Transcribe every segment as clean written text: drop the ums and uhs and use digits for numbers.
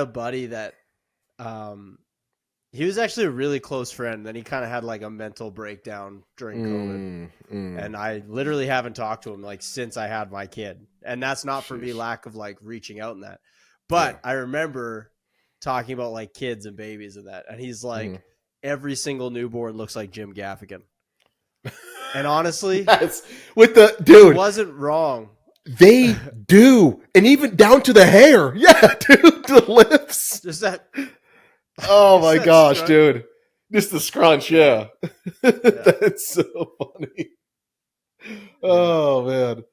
a buddy that he was actually a really close friend. Then he kind of had like a mental breakdown during COVID. And I literally haven't talked to him like since I had my kid. And that's not for me lack of like reaching out in that. But I remember talking about like kids and babies and that. And he's like, every single newborn looks like Jim Gaffigan. And honestly, with the dude, he wasn't wrong. They do. And even down to the hair. Yeah, dude, the lips. Just that. Oh my gosh, scrunch. dude. Just the scrunch, yeah. That's so funny. Oh, man.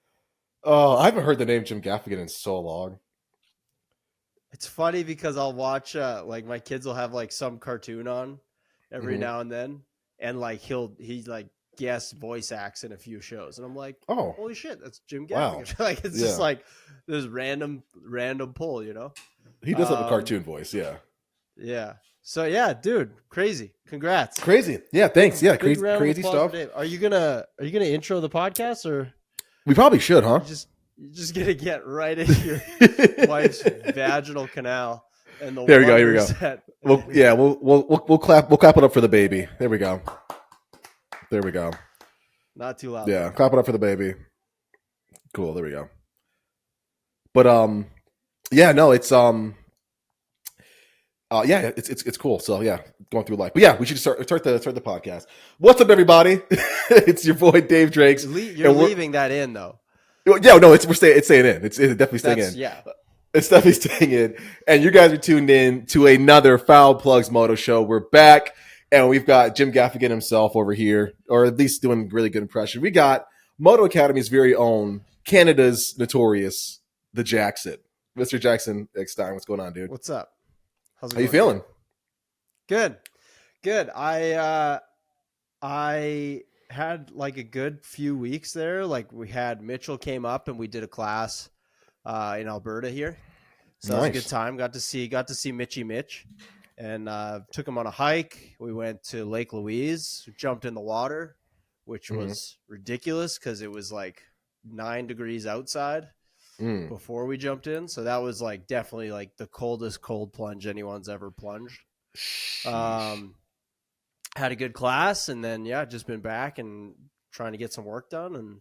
Oh, I haven't heard the name Jim Gaffigan in so long. It's funny because I'll watch, like my kids will have like some cartoon on every now and then. And like he's like guest voice acts in a few shows. And I'm like, oh, holy shit, that's Jim Gaffigan. Wow. Like, it's just like this random pull, you know? He does have a cartoon voice, yeah. Yeah. So yeah, dude, crazy. Congrats. Crazy. Yeah, thanks. Yeah, Big crazy stuff. Are you gonna intro the podcast or we probably should, huh? You're just gonna get right into your wife's vaginal canal and the There we go, here we go. We'll clap it up for the baby. There we go. There we go. Not too loud. Yeah, clap it up for the baby. Cool, there we go. But yeah, no, it's yeah, it's cool. So yeah, going through life. But yeah, we should start the podcast. What's up, everybody? It's your boy Dave Drakes. You're leaving that in though. Yeah, no, it's staying in. It's definitely staying in. Yeah, it's definitely staying in. And you guys are tuned in to another Foul Plugs Moto Show. We're back, and we've got Jim Gaffigan himself over here, or at least doing really good impression. We got Moto Academy's very own, Canada's notorious, the Jackson, Mr. Jackson Eckstein. What's going on, dude? What's up? How you feeling? Good. I had like a good few weeks there. Like we had Mitchell came up and we did a class in Alberta here. So That was a good time. Got to see Mitchy Mitch and took him on a hike. We went to Lake Louise, jumped in the water, which was ridiculous because it was like 9 degrees outside. Before we jumped in. So that was like definitely like the coldest cold plunge anyone's ever plunged. Had a good class and then just been back and trying to get some work done and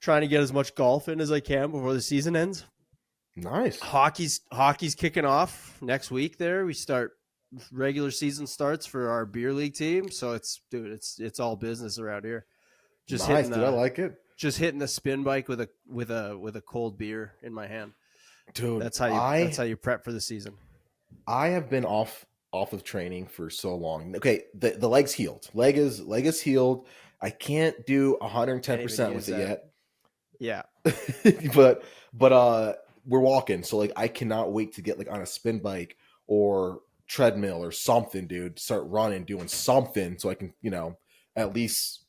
trying to get as much golf in as I can before the season ends. Nice. Hockey's kicking off next week there. We start regular season starts for our beer league team. So it's all business around here. Just nice, dude. I like it. Just hitting the spin bike with a cold beer in my hand, dude. That's how you prep for the season. I have been off of training for so long. Okay, the leg's healed. Leg is healed. I can't do 110% with it yet. Yeah, but we're walking, so like I cannot wait to get like on a spin bike or treadmill or something, dude. Start running, doing something, so I can at least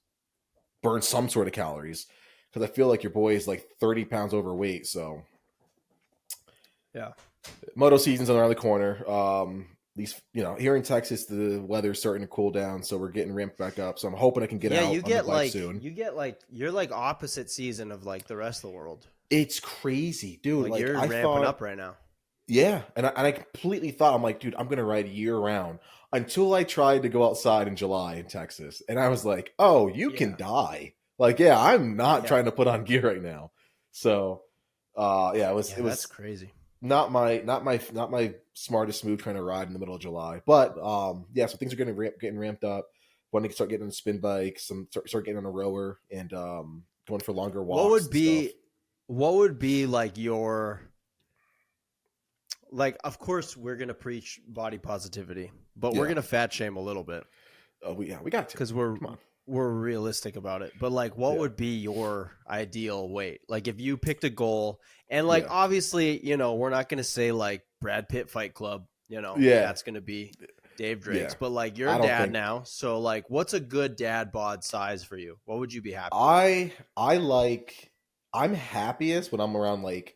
burn some sort of calories, because I feel like your boy is like 30 pounds overweight. So yeah, moto season's around the corner. At least here in Texas the weather's starting to cool down, so we're getting ramped back up. So I'm hoping I can get out. You get like soon. You're like opposite season of like the rest of the world. It's crazy, dude. Like you're ramping up right now. Yeah, and I completely thought, I'm like, dude, I'm gonna ride year round, until I tried to go outside in July in Texas, and I was like, oh, you can die. Like, yeah, I'm not trying to put on gear right now. So, it was that's crazy. Not my smartest move trying to ride in the middle of July, but so things are getting ramped up. Want to start getting on a spin bike, start getting on a rower, and going for longer walks. What would be like your, like, of course we're gonna preach body positivity, but we're gonna fat shame a little bit. Oh, we got to, because we're realistic about it. But like, what would be your ideal weight? Like, if you picked a goal, and like, obviously, we're not gonna say like Brad Pitt Fight Club. That's gonna be Dave Drakes. Yeah. But like, you're a dad now, so like, what's a good dad bod size for you? What would you be happy with? I'm happiest when I'm around like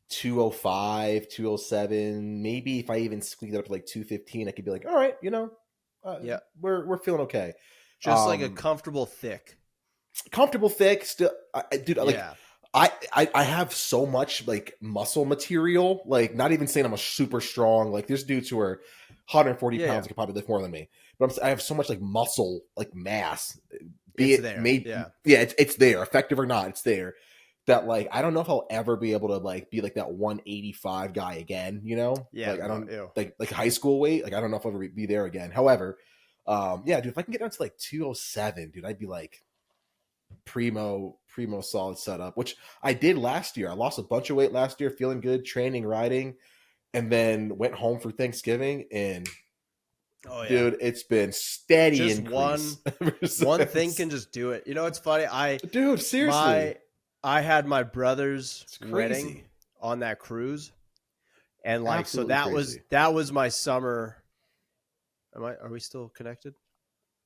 205, 207. Maybe if I even squeeze it up to like 215, I could be like, all right, we're feeling okay. Just like a comfortable thick. Still, dude. I have so much like muscle material, like not even saying I'm a super strong, like there's dudes who are 140 Yeah, pounds who could probably lift more than me, but I have so much like muscle, like mass, be it's it there. made, Yeah. yeah, it's there, effective or not, it's there. That like I don't know if I'll ever be able to like be like that 185 guy again, you know? Yeah. Like I No, don't ew. like high school weight, like I don't know if I'll ever be there again. However, yeah, dude, if I can get down to like 207, dude, I'd be like primo solid setup, which I did last year. I lost a bunch of weight last year, feeling good, training, riding, and then went home for Thanksgiving, and Oh yeah. dude, it's been steady Just increase ever one thing since. can just do it. You know, it's funny. Dude, seriously, My I had my brother's it's wedding crazy. on that cruise, and like so Absolutely crazy. that was my summer. Are we still connected?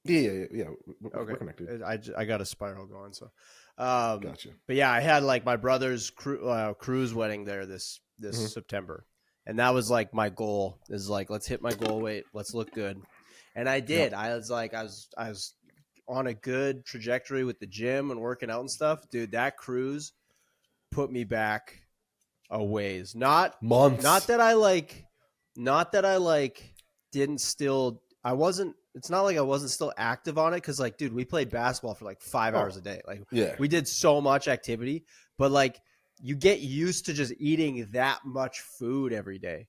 Yeah. We're Okay, connected. I got a spiral going. So, Gotcha. but yeah, I had like my brother's cruise wedding there this Hmm. September, and that was like my goal. Is like, let's hit my goal weight, let's look good, and I did. Yep. I was like, I was on a good trajectory with the gym and working out and stuff, dude. That cruise put me back a ways. Not Months. that I like, not that I like didn't still. I wasn't. It's not like I wasn't still active on it because, like, dude, we played basketball for like 5 hours Oh, a day. Like, yeah. we did so much activity, but like, you get used to just eating that much food every day,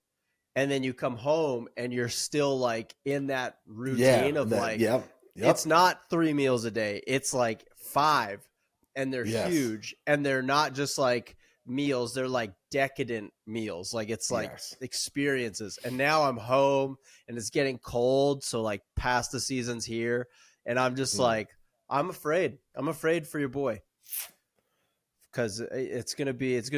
and then you come home and you're still like in that Yeah. routine of That. like, Yep. it's Yep. not 3 meals a day. It's like five, and they're Yes. huge, and they're not just like meals. They're like decadent meals. Like it's like Yes. experiences. And now I'm home, and it's getting cold, so like pasta season's here, and I'm just Mm. like, I'm afraid. I'm afraid for your boy because it's gonna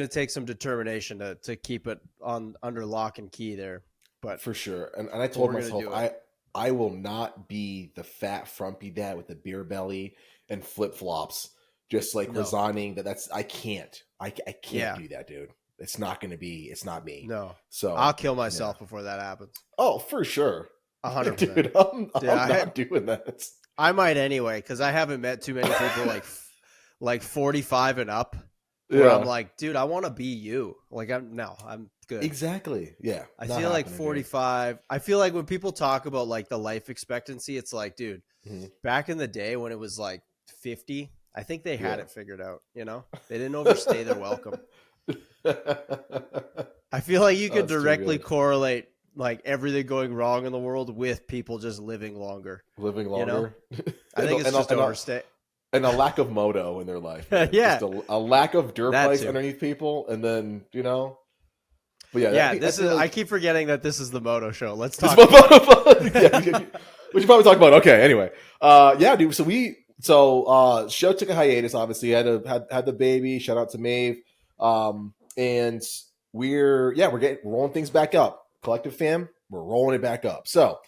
take some determination to keep it on under lock and key there. But For sure. And I but told we're gonna myself do it. I will not be the fat frumpy dad with the beer belly and flip flops, just like No. resigning that's I can't. I can't Yeah. do that, dude. It's not gonna be, it's not me. No. So I'll kill yeah. myself before that happens. Oh, for sure. 100%. Dude, Dude, I'm not doing that. I might anyway because I haven't met too many people like 45 and up where I'm Yeah. like, dude, I want to be you. Like I'm good. Exactly. Yeah. I Not feel like happening, dude. 45. I feel like when people talk about like the life expectancy, it's like, dude, Mhm. back in the day when it was like 50, I think they had Yeah. it figured out. You know, they didn't overstay their welcome. I feel like you could That's too directly good. correlate like everything going wrong in the world with people just living longer. Living You know, longer. I think it's just overstay. And a lack of moto in their life. Man. Yeah, Just a lack of dirt that bikes too. underneath people. And then, you know. But yeah, Yeah, I feel I like keep forgetting that this is the Moto show. Let's this talk about it. yeah, we should probably talk about it. Okay, anyway. Yeah, dude. So show took a hiatus, obviously. Had the baby. Shout out to Maeve. And we're rolling things back up. Collective fam, we're rolling it back up. So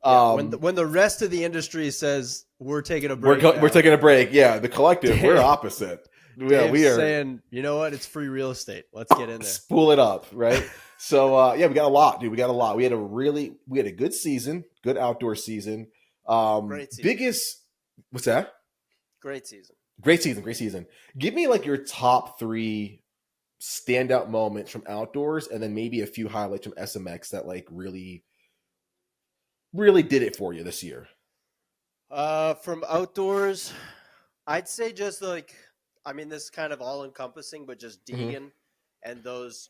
Yeah, when the rest of the industry says we're taking a break, we're taking a break. Yeah, the collective, we're opposite. Yeah, Dave's we are saying, you know what? It's free real estate. Let's get in there. spool it up, right? So we got a lot, dude. We got a lot. We had a good season, good outdoor season. Great season. Biggest, what's that? Great season. Great season. Give me like your top 3 standout moments from outdoors, and then maybe a few highlights from SMX that like really, really did it for you this year. From outdoors, I'd say just like, I mean, this is kind of all encompassing, but just Deegan and those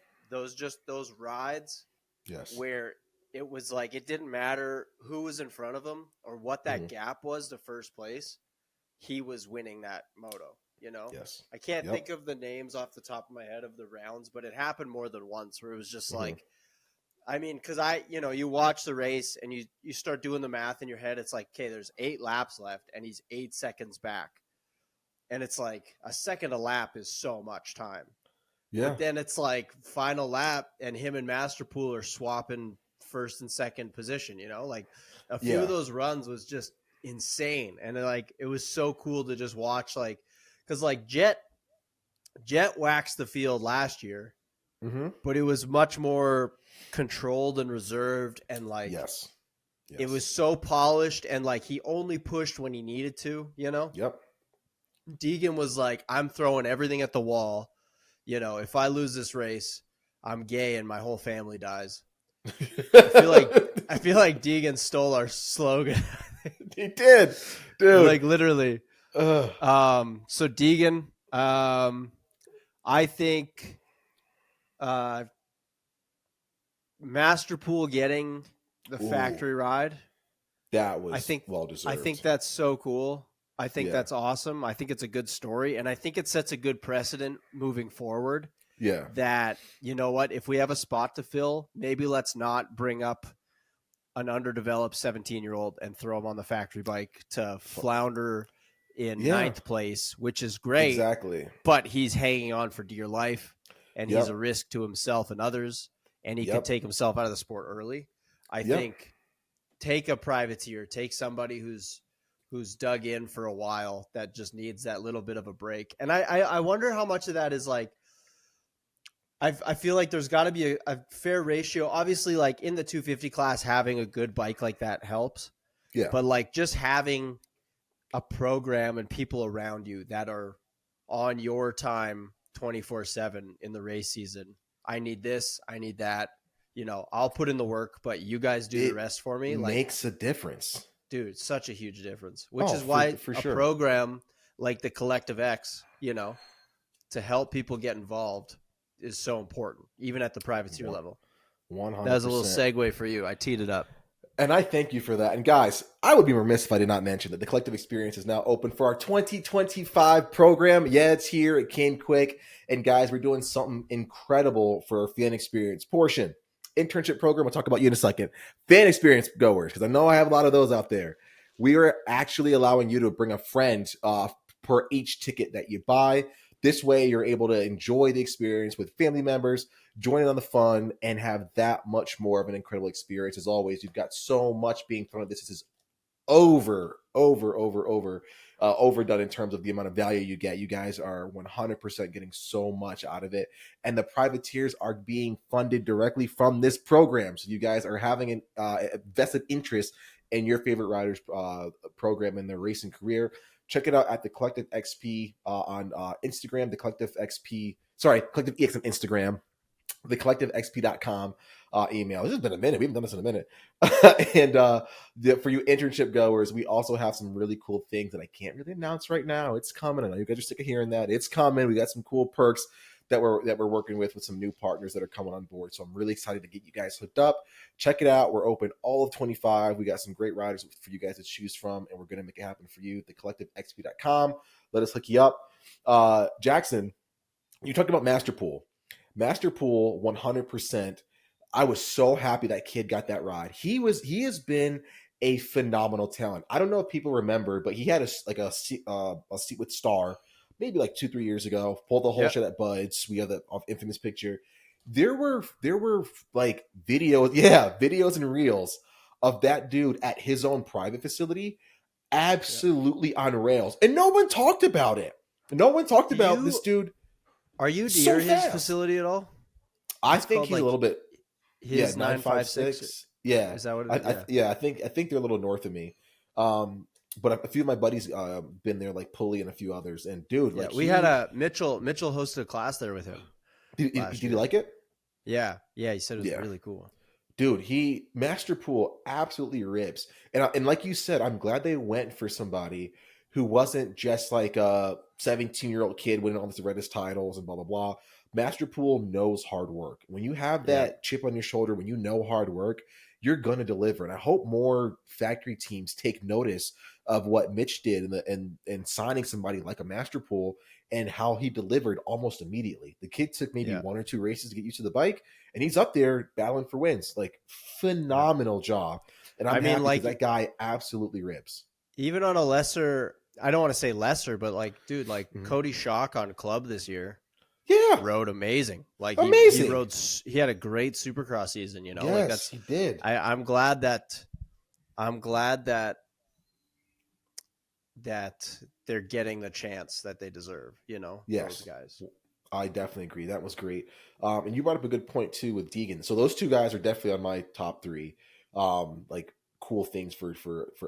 rides Yes. where it was like it didn't matter who was in front of him or what that gap was to first place. He was winning that moto, you know? Yes. I can't think of the names off the top of my head of the rounds, but it happened more than once where it was just like, I mean, because you watch the race and you start doing the math in your head. It's like, okay, there's 8 laps left and he's 8 seconds back. And it's like a second a lap is so much time. Yeah. But then it's like final lap and him and Masterpool are swapping first and second position, you know? Like a few of those runs was just insane. And like it was so cool to just watch, like, because like Jett waxed the field last year, but it was much more controlled and reserved, and like it was so polished, and like he only pushed when he needed to, you know. Yep. Deegan was like, I'm throwing everything at the wall, if I lose this race, I'm gay and my whole family dies. I feel like Deegan stole our slogan. He did, dude. Like literally. So Deegan, I think Masterpool getting the factory ride. That was well deserved. I think that's so cool. I think that's awesome. I think it's a good story, and I think it sets a good precedent moving forward. Yeah. That, you know what, if we have a spot to fill, maybe let's not bring up an underdeveloped 17-year-old and throw him on the factory bike to flounder in ninth place, which is great. Exactly. But he's hanging on for dear life, and he's a risk to himself and others, and he could take himself out of the sport early. I think take a privateer, take somebody who's dug in for a while that just needs that little bit of a break. And I wonder how much of that is like, I feel like there's got to be a fair ratio. Obviously, like in the 250 class, having a good bike like that helps. Yeah. But like just having a program and people around you that are on your time 24/7 in the race season. I need this. I need that. I'll put in the work, but you guys do the rest for me. Like, makes a difference. Dude, such a huge difference, which is why for a sure. program like the Collective X, to help people get involved is so important, even at the privateer level. 100%. That was a little segue for you. I teed it up. And I thank you for that. And guys, I would be remiss if I did not mention that the Collective Experience is now open for our 2025 program. Yeah, it's here. It came quick. And guys, we're doing something incredible for our fan experience portion. Internship program, we'll talk about you in a second. Fan experience goers, because I know I have a lot of those out there. We are actually allowing you to bring a friend per each ticket that you buy. This way, you're able to enjoy the experience with family members, join in on the fun, and have that much more of an incredible experience. As always, you've got so much being thrown at this. This is overdone in terms of the amount of value you get. You guys are 100% getting so much out of it. And the privateers are being funded directly from this program. So you guys are having a vested interest in your favorite riders program in their racing career. Check it out at the Collective XP on Instagram, the Collective XP, Collective EX on Instagram, the collectivexp.com email. This has been a minute. We haven't done this in a minute. And for you internship goers, we also have some really cool things that I can't really announce right now. It's coming. I know you guys are sick of hearing that. It's coming. We got some cool perks that we're working with some new partners that are coming on board. So I'm really excited to get you guys hooked up. Check it out. We're open all of 25. We got some great riders for you guys to choose from, and we're going to make it happen for you. TheCollectiveXP.com. Let us hook you up. Jackson, you talked about Masterpool. Masterpool, 100%. I was so happy that kid got that ride. He has been a phenomenal talent. I don't know if people remember, but he had a seat with Star maybe like 2-3 years ago. Pulled the whole shit at Buds. We have that infamous picture. There were like videos and reels of that dude at his own private facility, absolutely on rails, and no one talked about it. No one talked about this dude. Are you near his facility at all? I think he's a little bit. His 956. Yeah, is that what it is? I think they're a little north of me. But a few of my buddies been there, like Pulley and a few others. And dude, we had a Mitchell hosted a class there with him. Did you like it? Yeah, he said it was really cool. Dude, Masterpool absolutely rips. And like you said, I'm glad they went for somebody who wasn't just like a 17-year-old kid winning all these brightest titles and blah blah blah. Masterpool knows hard work. When you have that chip on your shoulder, when you know hard work, you're going to deliver. And I hope more factory teams take notice of what Mitch did in signing somebody like a Masterpool and how he delivered almost immediately. The kid took maybe 1 or 2 races to get used to the bike, and he's up there battling for wins. Like, phenomenal job. And I mean, like, that guy absolutely rips. Even on a lesser, I don't want to say lesser, but like, dude, like Cody Schock on Club this year. Yeah, rode amazing. Like amazing. He had a great Supercross season. Yes, like he did. I'm glad that they're getting the chance that they deserve. Yes, those guys. I definitely agree. That was great. And you brought up a good point too with Deegan. So those two guys are definitely on my top 3. Like cool things for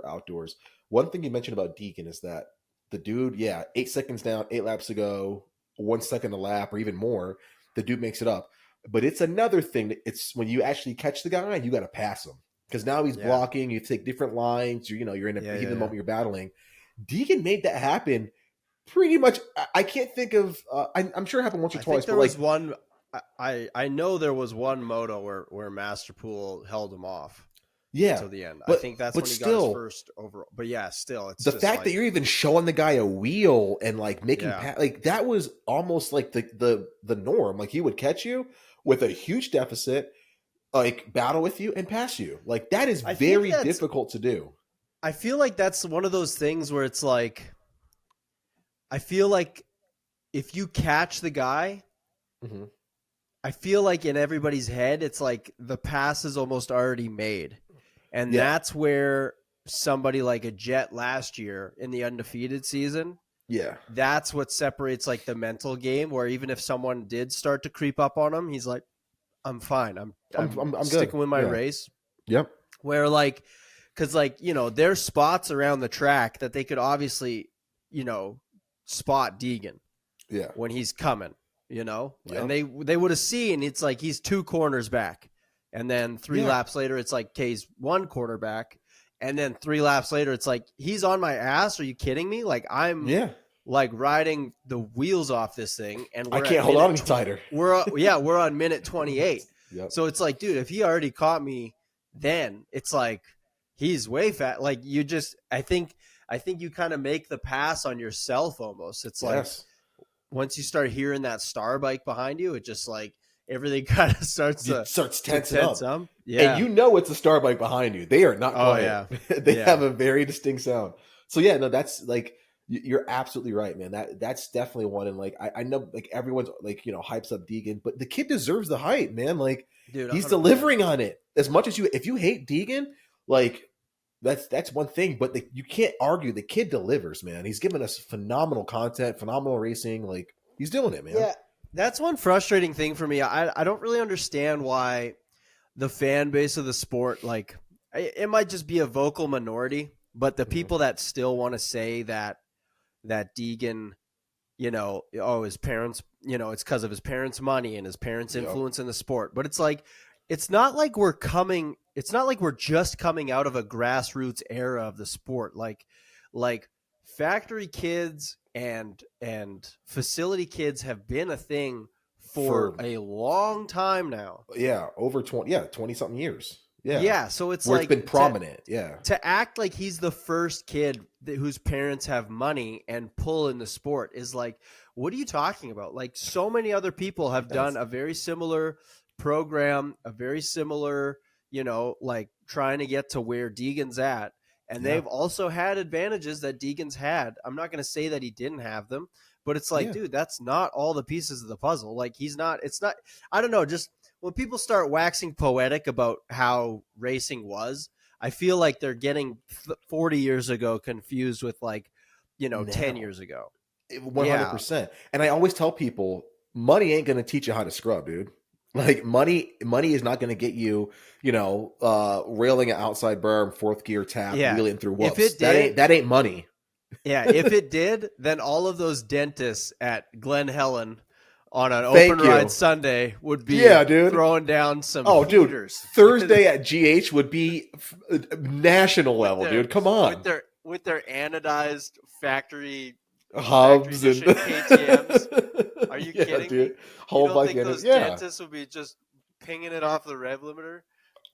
outdoors. One thing you mentioned about Deegan is that the dude, 8 seconds down, 8 laps to go. 1 second a lap or even more, the dude makes it up. But it's another thing that it's when you actually catch the guy, you got to pass him because now he's blocking. You take different lines. You're in the heat of the moment you're battling. Deegan made that happen pretty much. I can't think of. I'm sure it happened once or twice. There was one. I know there was one moto where Masterpool held him off. Yeah, until the end. I think that's when he got his first overall. But yeah, still, it's the fact that you're even showing the guy a wheel and like making like that was almost like the norm. Like he would catch you with a huge deficit, like battle with you and pass you. Like that is very difficult to do. I feel like that's one of those things where it's like, I feel like if you catch the guy. Mm-hmm. I feel like in everybody's head, it's like the pass is almost already made. And that's where somebody like a Jett last year in the undefeated season, that's what separates like the mental game, where even if someone did start to creep up on him, he's like, I'm fine. I'm sticking with my race. Yep. Where like, because like, there's spots around the track that they could obviously, spot Deegan when he's coming. And they would have seen it's like he's 2 corners back, and then 3 laps later it's like he's 1 corner back, and then 3 laps later it's like he's on my ass. Are you kidding me? Like I'm like riding the wheels off this thing, and I can't hold on any tighter. We're on minute 28. So it's like, dude, if he already caught me, then it's like he's way fat. Like you just, I think you kind of make the pass on yourself almost. It's like. Once you start hearing that star bike behind you, it just like everything kind of starts tensing up. Yeah. And it's a star bike behind you. They are not quiet. Oh, yeah. They have a very distinct sound. So yeah, no, that's like, you're absolutely right, man. That's definitely one. And like, I know like everyone's like, hypes up Deegan, but the kid deserves the hype, man. Like dude, he's 100%. Delivering on it as much as if you hate Deegan, like that's one thing, but you can't argue the kid delivers, man. He's given us phenomenal content, phenomenal racing. Like he's doing it, man. Yeah, that's one frustrating thing for me. I don't really understand why the fan base of the sport, like it might just be a vocal minority, but the people that still want to say that Deegan, his parents, it's because of his parents' money and his parents' influence in the sport. But it's like, it's not like we're just coming out of a grassroots era of the sport. Like factory kids and facility kids have been a thing for a long time now. Yeah, over 20 something years. Yeah. Yeah, so it's where like it's been prominent. To act like he's the first kid whose parents have money and pull in the sport is like, what are you talking about? Like so many other people have done a very similar program, a very similar, like trying to get to where Deegan's at. And they've also had advantages that Deegan's had. I'm not going to say that he didn't have them, but it's like, dude, that's not all the pieces of the puzzle. Like it's not, I don't know. Just when people start waxing poetic about how racing was, I feel like they're getting 40 years ago confused with like, 10 years ago. 100%. And I always tell people, money ain't going to teach you how to scrub, dude. Like money is not going to get you, railing an outside berm, 4th gear tap, wheeling through whoops. If it did, that ain't money. Yeah, if it did, then all of those dentists at Glen Hellen on an open ride Sunday would be throwing down some heaters. Thursday at GH would be national level, dude. Come on. With their anodized factory hubs and KTMs. Are you kidding me? You don't think those dentists would be just pinging it off the rev limiter?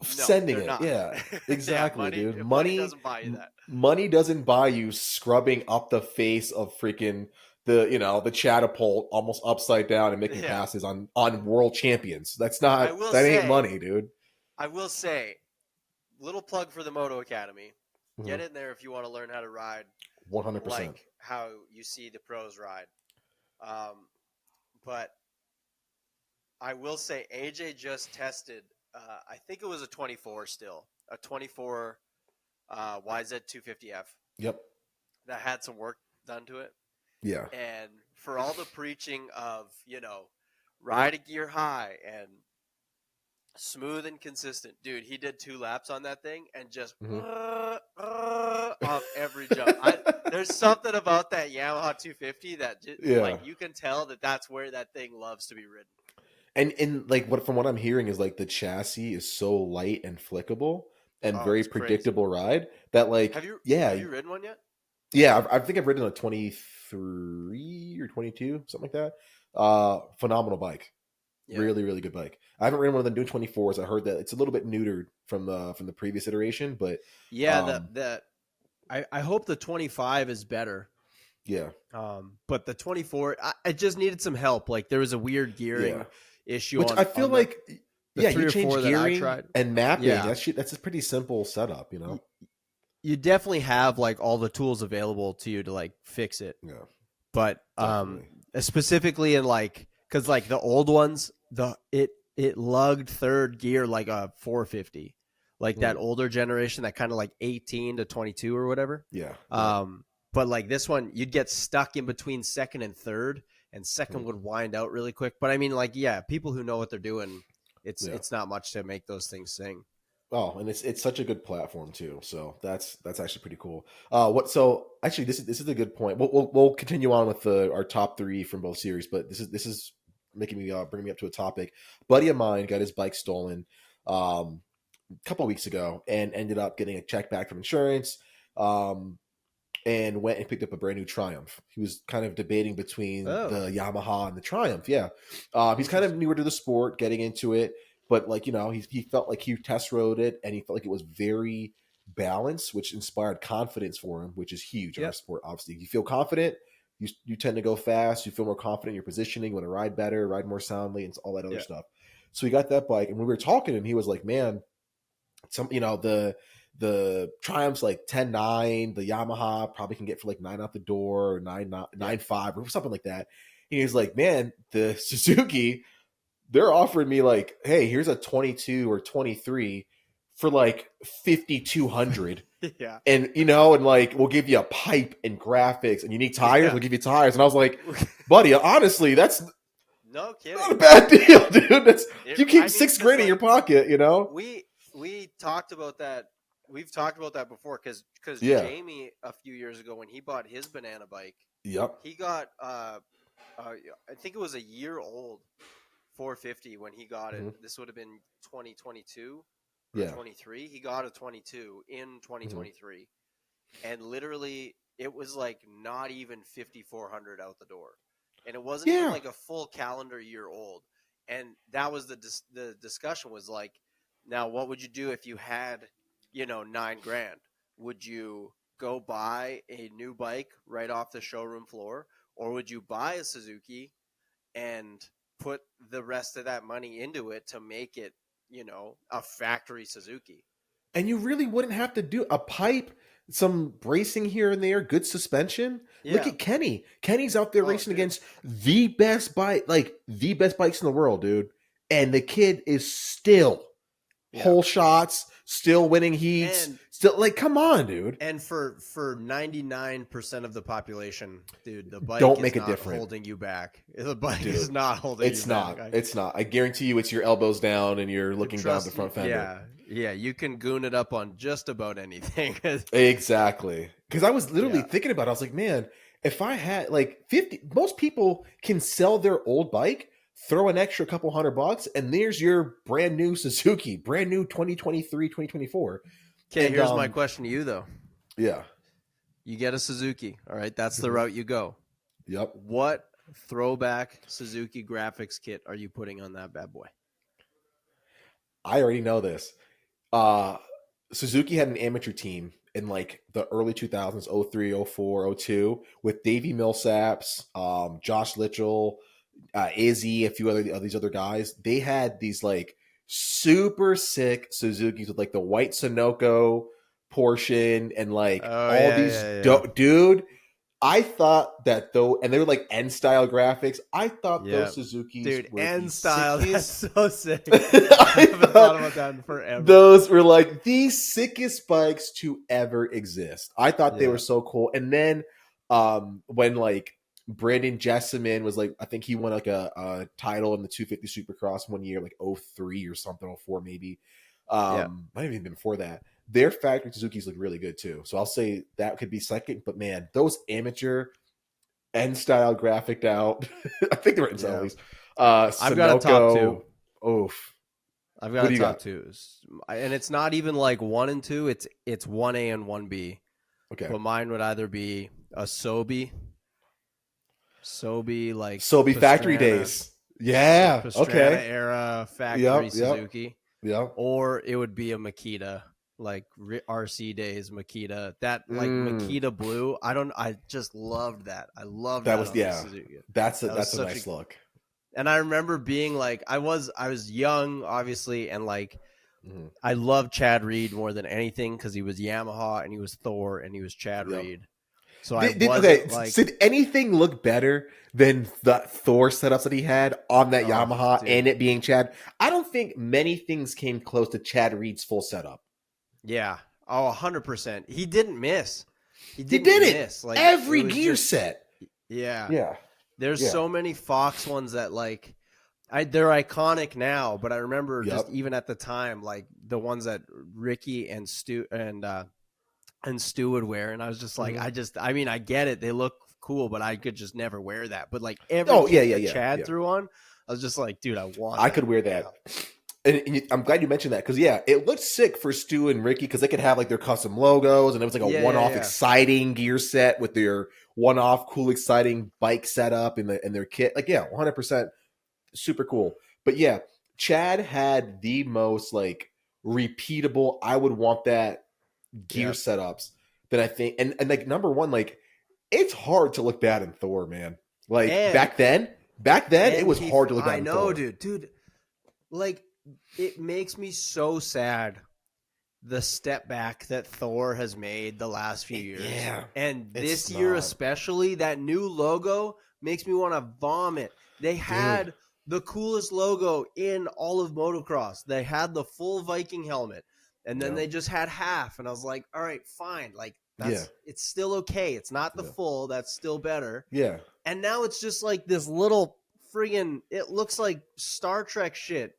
No, sending it. Not. Yeah, exactly, dude. Money doesn't buy you that. Money doesn't buy you scrubbing up the face of freaking the catapult almost upside down and making passes on world champions. That's not, ain't money, dude. I will say, little plug for the Moto Academy. Get in there if you want to learn how to ride 100%. Like how you see the pros ride. But I will say AJ just tested, I think it was a 24 still, a 24 YZ250F. Yep. That had some work done to it. Yeah. And for all the preaching of, ride a gear high and smooth and consistent, dude, he did 2 laps on that thing and just off every jump. There's something about that Yamaha 250 that like you can tell that's where that thing loves to be ridden. And like from what I'm hearing is like the chassis is so light and flickable and very predictable ride that like have you ridden one yet? Yeah, I think I've ridden a 23 or 22, something like that. Phenomenal bike. Yeah. Really, really good bike. I haven't ridden one of the new 24s. I heard that it's a little bit neutered from the previous iteration, but yeah, I hope the 25 is better. Yeah. But the 24, I just needed some help. Like there was a weird gearing issue. Which I feel like you change gearing and mapping. Yeah. That's a pretty simple setup, you know. You definitely have like all the tools available to you to like fix it. Yeah. But specifically in like, because like the old ones, it lugged third gear like a 450, like that older generation, that kind of like 18 to 22 or whatever. Yeah. But like this one, you'd get stuck in between second and third, and second would wind out really quick. But I mean, like, people who know what they're doing, it's not much to make those things sing. Oh, and it's such a good platform too. So that's actually pretty cool. So actually this is a good point. We'll continue on with our top 3 from both series, but this is making me bring me up to a topic. A buddy of mine got his bike stolen a couple of weeks ago and ended up getting a check back from insurance. And went and picked up a brand new Triumph. He was kind of debating between the Yamaha and the Triumph. Yeah. He's kind of newer to the sport, getting into it. But like, you know, he felt like he test rode it and he felt like it was very balanced, which inspired confidence for him, which is huge in our sport. Obviously, you feel confident, you tend to go fast, you feel more confident in your positioning, you want to ride better, ride more soundly, and all that other stuff. So he got that bike, and when we were talking to him, he was like, man, the Triumph's like 10.9, the Yamaha probably can get for like 9 out the door, or 9.5 or something like that. And he was like, man, the Suzuki, they're offering me like, hey, here's a 22 or 23 for like 5,200. Yeah. And, you know, and like, we'll give you a pipe and graphics, and you need tires, we'll give you tires. And I was like, buddy, honestly, that's no kidding. Not a bad deal, dude. You keep $6,000 in your pocket, you know? We talked about that. We've talked about that before because Jamie, a few years ago, when he bought his banana bike, he got, I think it was a year old 450 when he got it. This would have been 2022 or 23. He got a 22 in 2023, and literally it was like not even 5,400 out the door, and it wasn't even like a full calendar year old. And that was the discussion was like, now what would you do if you had, $9,000? Would you go buy a new bike right off the showroom floor, or would you buy a Suzuki and put the rest of that money into it to make it, a factory Suzuki? And you really wouldn't have to do a pipe, some bracing here and there, good suspension. Yeah. Look at Kenny. Kenny's out there racing against the best bikes in the world, dude. And the kid is still whole shots, still winning heats, and still like, come on, dude. And for 99% of the population, dude, the bike don't make is it not different. Holding you back. The bike is not holding you back. It's not. I guarantee you, it's your elbows down and you're looking down the front fender. Yeah, you can goon it up on just about anything. Exactly. Because I was literally thinking about it. I was like, man, if I had like 50, most people can sell their old bike, throw an extra couple $100, and there's your brand new Suzuki, brand new 2023, 2024. Okay, here's my question to you, though. Yeah. You get a Suzuki, all right? That's the route you go. Yep. What throwback Suzuki graphics kit are you putting on that bad boy? I already know this. Suzuki had an amateur team in like the early 2000s, 03, 04, 02, with Davey Millsaps, Josh Litchell, Izzy, a few of these other guys. They had these like super sick Suzukis with like the white Sunoco portion and like dude. I thought that though, and they were like N style graphics. I thought those Suzukis were N style. That's so sick. I haven't thought about that in forever. Those were like the sickest bikes to ever exist. I thought they were so cool. And then when like Brandon Jessamine was like, I think he won like a title in the 250 Supercross one year, like 03 or something, 04 maybe. Might have even been before that. their factory Suzuki's look really good too. So I'll say that could be second. But man, those amateur end style graphicked out, I think they were end style at least. I've got a top two. Oof. I've got a top two, and it's not even like 1 and 2. It's 1A and 1B. Okay. But mine would either be a Sobi like Sobi Pastrana, factory days. Yeah. Pastrana Okay. era factory Suzuki. Yeah. Or it would be a Makita, like RC days Makita. That like Makita blue. I just loved that. I loved that. Suzuki. That's a nice look. And I remember being like, I was young, obviously, and like I loved Chad Reed more than anything because he was Yamaha and he was Thor and he was Chad Reed. So did anything look better than the Thor setups that he had on that Yamaha and it being Chad? I don't think many things came close to Chad Reed's full setup. Yeah. Oh, 100%. He didn't miss. He didn't miss. Like every gear set. Yeah. Yeah. There's so many Fox ones that like they're iconic now, but I remember just even at the time, like the ones that Ricky and Stu would wear, and I was just like, I mean, I get it, they look cool, but I could just never wear that. But like every Chad threw on, I was just like, dude, I could wear that. And I'm glad you mentioned that because it looked sick for Stu and Ricky because they could have like their custom logos and it was like a one-off exciting gear set with their one-off cool exciting bike setup and their kit. Like 100% super cool. But yeah, Chad had the most like repeatable. I would want that gear setups that I think and like number one, like it's hard to look bad in Thor, man. Like back then it was hard to look bad in Thor. I know, dude. Like it makes me so sad the step back that Thor has made the last few years. Yeah. And this year especially, that new logo makes me want to vomit. They had the coolest logo in all of motocross. They had the full Viking helmet. And then they just had half. And I was like, all right, fine. Like, it's still okay. It's not the full. That's still better. Yeah. And now it's just like this little friggin', it looks like Star Trek shit.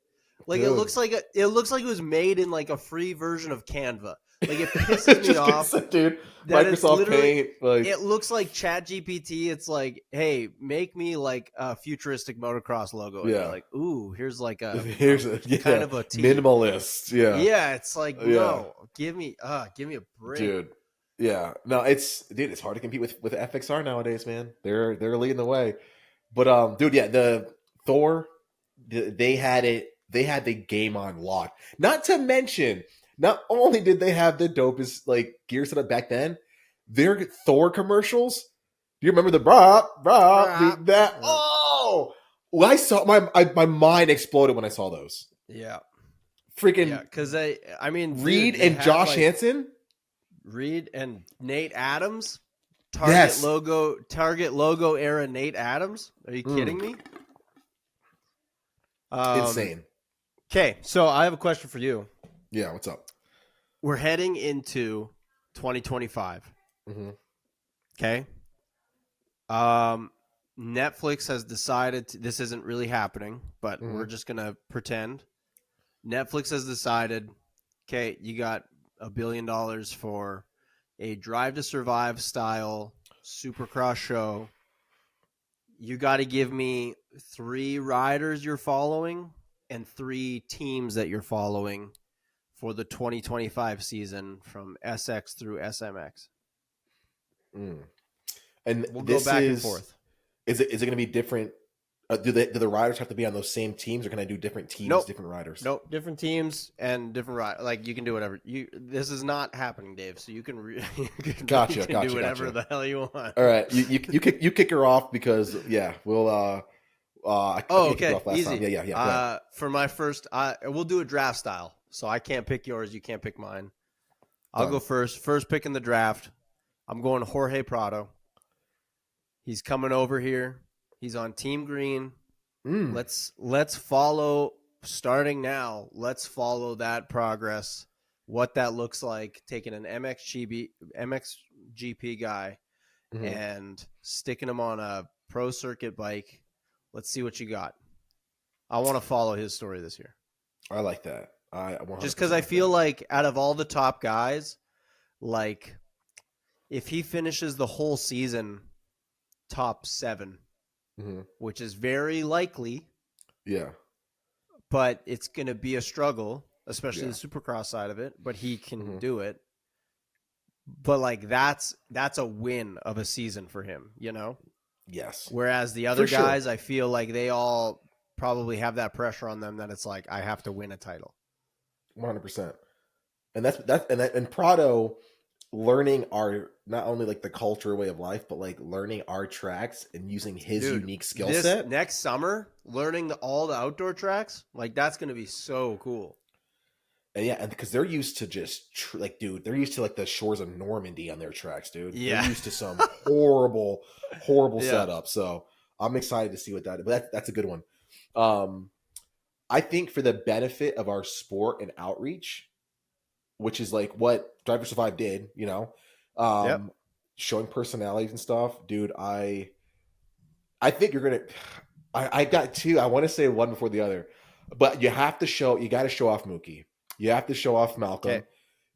Like it looks like it was made in like a free version of Canva. Like it pisses me off, dude. Microsoft Paint. Like it looks like ChatGPT. It's like, hey, make me like a futuristic motocross logo. And you're like, ooh, here's a kind of a minimalist. Yeah, yeah. It's like no, give me a break, dude. Yeah, no, it's hard to compete with FXR nowadays, man. They're leading the way. But dude, the Thor, they had it. They had the game on lock. Not to mention, not only did they have the dopest like gear setup back then, their Thor commercials. Do you remember the that? Oh, I saw my mind exploded when I saw those. Yeah, freaking because I mean, Reed and Josh Hansen, Reed and Nate Adams, Target logo era Nate Adams. Are you kidding me? Insane. Okay, so I have a question for you. Yeah, what's up? We're heading into 2025. Okay. Netflix has decided this isn't really happening, but we're just gonna pretend. Netflix has decided, okay, you got $1 billion for a Drive to Survive style Supercross show. You got to give me 3 riders you're following and 3 teams that you're following for the 2025 season from SX through SMX. And we'll go back and forth. Is it going to be different? Do the riders have to be on those same teams, or can I do different teams, different riders? Nope, different teams and different riders. Like you can do whatever. This is not happening, Dave. So you can, gotcha, do whatever the hell you want. All right, you kick her off because we'll. Okay, easy. Time. Yeah. For my first, we'll do a draft style. So I can't pick yours. You can't pick mine. I'll go first. First pick in the draft. I'm going Jorge Prado. He's coming over here. He's on Team Green. Let's follow, starting now, let's follow that progress, what that looks like, taking an MXGP guy and sticking him on a pro circuit bike. Let's see what you got. I want to follow his story this year. I like that. I 100% just because I feel like out of all the top guys, like if he finishes the whole season top 7, which is very likely, but it's going to be a struggle, especially the Supercross side of it. But he can do it. But like that's a win of a season for him, you know. Yes. Whereas the other guys, I feel like they all probably have that pressure on them that it's like I have to win a title. 100%. And Prado learning our not only like the culture way of life, but like learning our tracks and using his unique skill set. Next summer, learning all the outdoor tracks, like that's going to be so cool. And and because they're used to just they're used to like the shores of Normandy on their tracks, dude. Yeah, they're used to some horrible setup. So I'm excited to see what that. But that's a good one. I think for the benefit of our sport and outreach, which is like what Drive to Survive did, you know, showing personalities and stuff, dude. I think you're gonna. I got two. I want to say one before the other, but you got to show off Mookie. You have to show off Malcolm.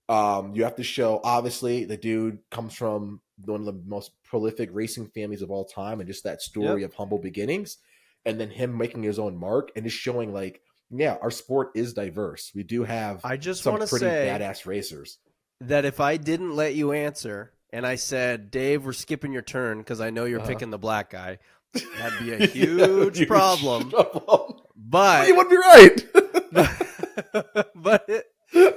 Okay. You have to show, obviously, the dude comes from one of the most prolific racing families of all time, and just that story of humble beginnings, and then him making his own mark and just showing like, yeah, our sport is diverse. We do have some pretty badass racers. That if I didn't let you answer and I said, Dave, we're skipping your turn because I know you're picking the black guy, that'd be a huge problem. But you would be right. But you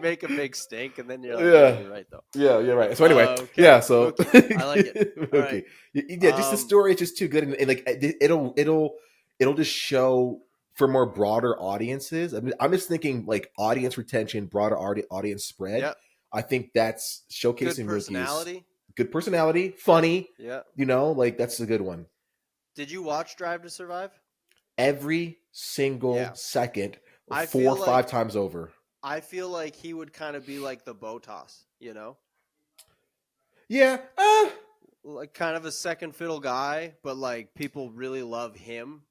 make a big stink, and then you're like, yeah, you're right though. Yeah, you're right. So anyway, so okay. I like it. Okay, right. Yeah, just the story is just too good, and like it'll just show for more broader audiences. I mean, I'm just thinking like audience retention, broader audience spread. Yep. I think that's showcasing good personality, funny. Yeah, you know, like that's a good one. Did you watch Drive to Survive? Every single second. 4 or 5 times over. I feel like he would kind of be like the Botas, you know? Yeah. Like kind of a second fiddle guy, but like people really love him.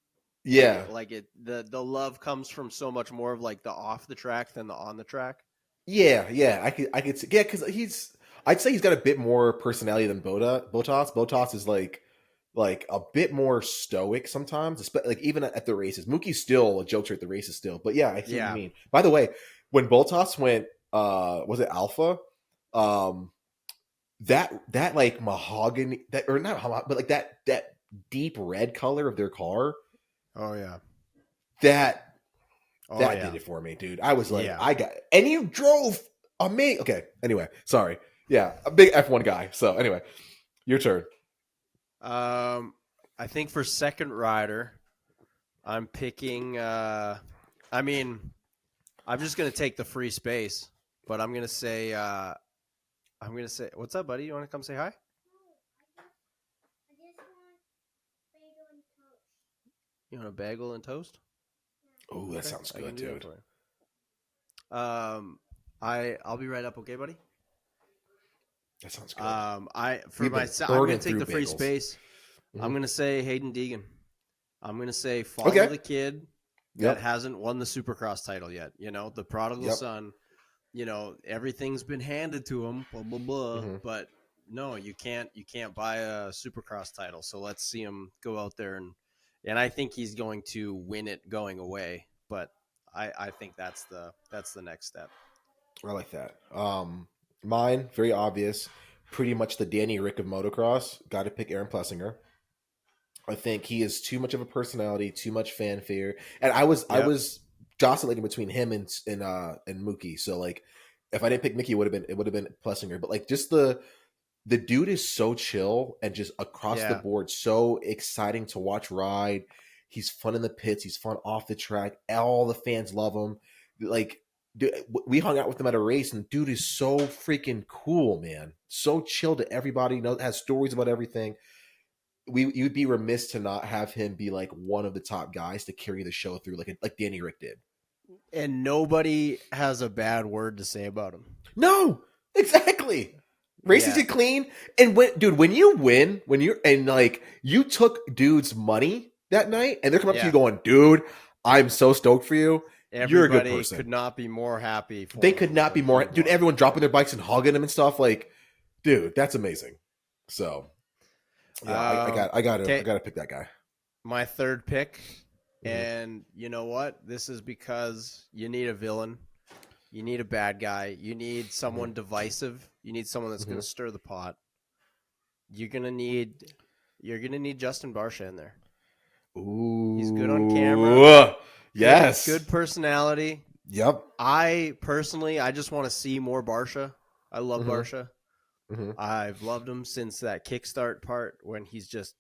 Yeah. Like the love comes from so much more of like the off the track than the on the track. Yeah. I could see, because I'd say he's got a bit more personality than Botas. Botas is like a bit more stoic sometimes, like even at the races. Mookie's still a jokester at the races still, but yeah, I see what you mean. By the way, when Botas went, was it Alpha? That like mahogany, or not mahogany, but like that deep red color of their car. Oh yeah, that did it for me, dude. I was like, and you drove me. Okay, anyway, sorry. Yeah, a big F1 guy. So anyway, your turn. I think for second rider, I'm picking. I'm just gonna take the free space, but I'm gonna say. What's up, buddy? You want to come say hi? You want a bagel and toast? Oh, that sounds good, dude. I'll be right up, okay, buddy? That sounds good. I'm going to take the free space. Mm-hmm. I'm going to say Hayden Deegan. I'm going to say follow the kid that hasn't won the Supercross title yet. You know, the prodigal son. You know, everything's been handed to him. Blah blah blah. Mm-hmm. But no, you can't buy a Supercross title. So let's see him go out there and I think he's going to win it going away. But I think that's the next step. I like that. Mine, very obvious, pretty much the Danny Rick of motocross. Got to pick Aaron Plessinger. I think he is too much of a personality, too much fanfare, and I was oscillating between him and Mookie. So like, if I didn't pick Mickey, it would have been Plessinger. But like, just the dude is so chill and just across the board so exciting to watch ride. He's fun in the pits. He's fun off the track. All the fans love him. Like. Dude, we hung out with him at a race, and dude is so freaking cool, man. So chill to everybody. Has stories about everything. You'd be remiss to not have him be like one of the top guys to carry the show through, like Danny Rick did. And nobody has a bad word to say about him. No, exactly. Races it clean, and when you win, you took dude's money that night, and they're coming up to you going, "Dude, I'm so stoked for you." You're a good everybody person. could not be more happy. They could not be more. Dude, everyone dropping their bikes and hugging them and stuff. Like, dude, that's amazing. So, yeah, I got to pick that guy. My third pick, and you know what? This is because you need a villain. You need a bad guy. You need someone divisive. You need someone that's going to stir the pot. You're gonna need Justin Barcia in there. Ooh, he's good on camera. Yes, good personality. Yep. I just want to see more Barcia. I love Barcia. I've loved him since that kickstart part when he's just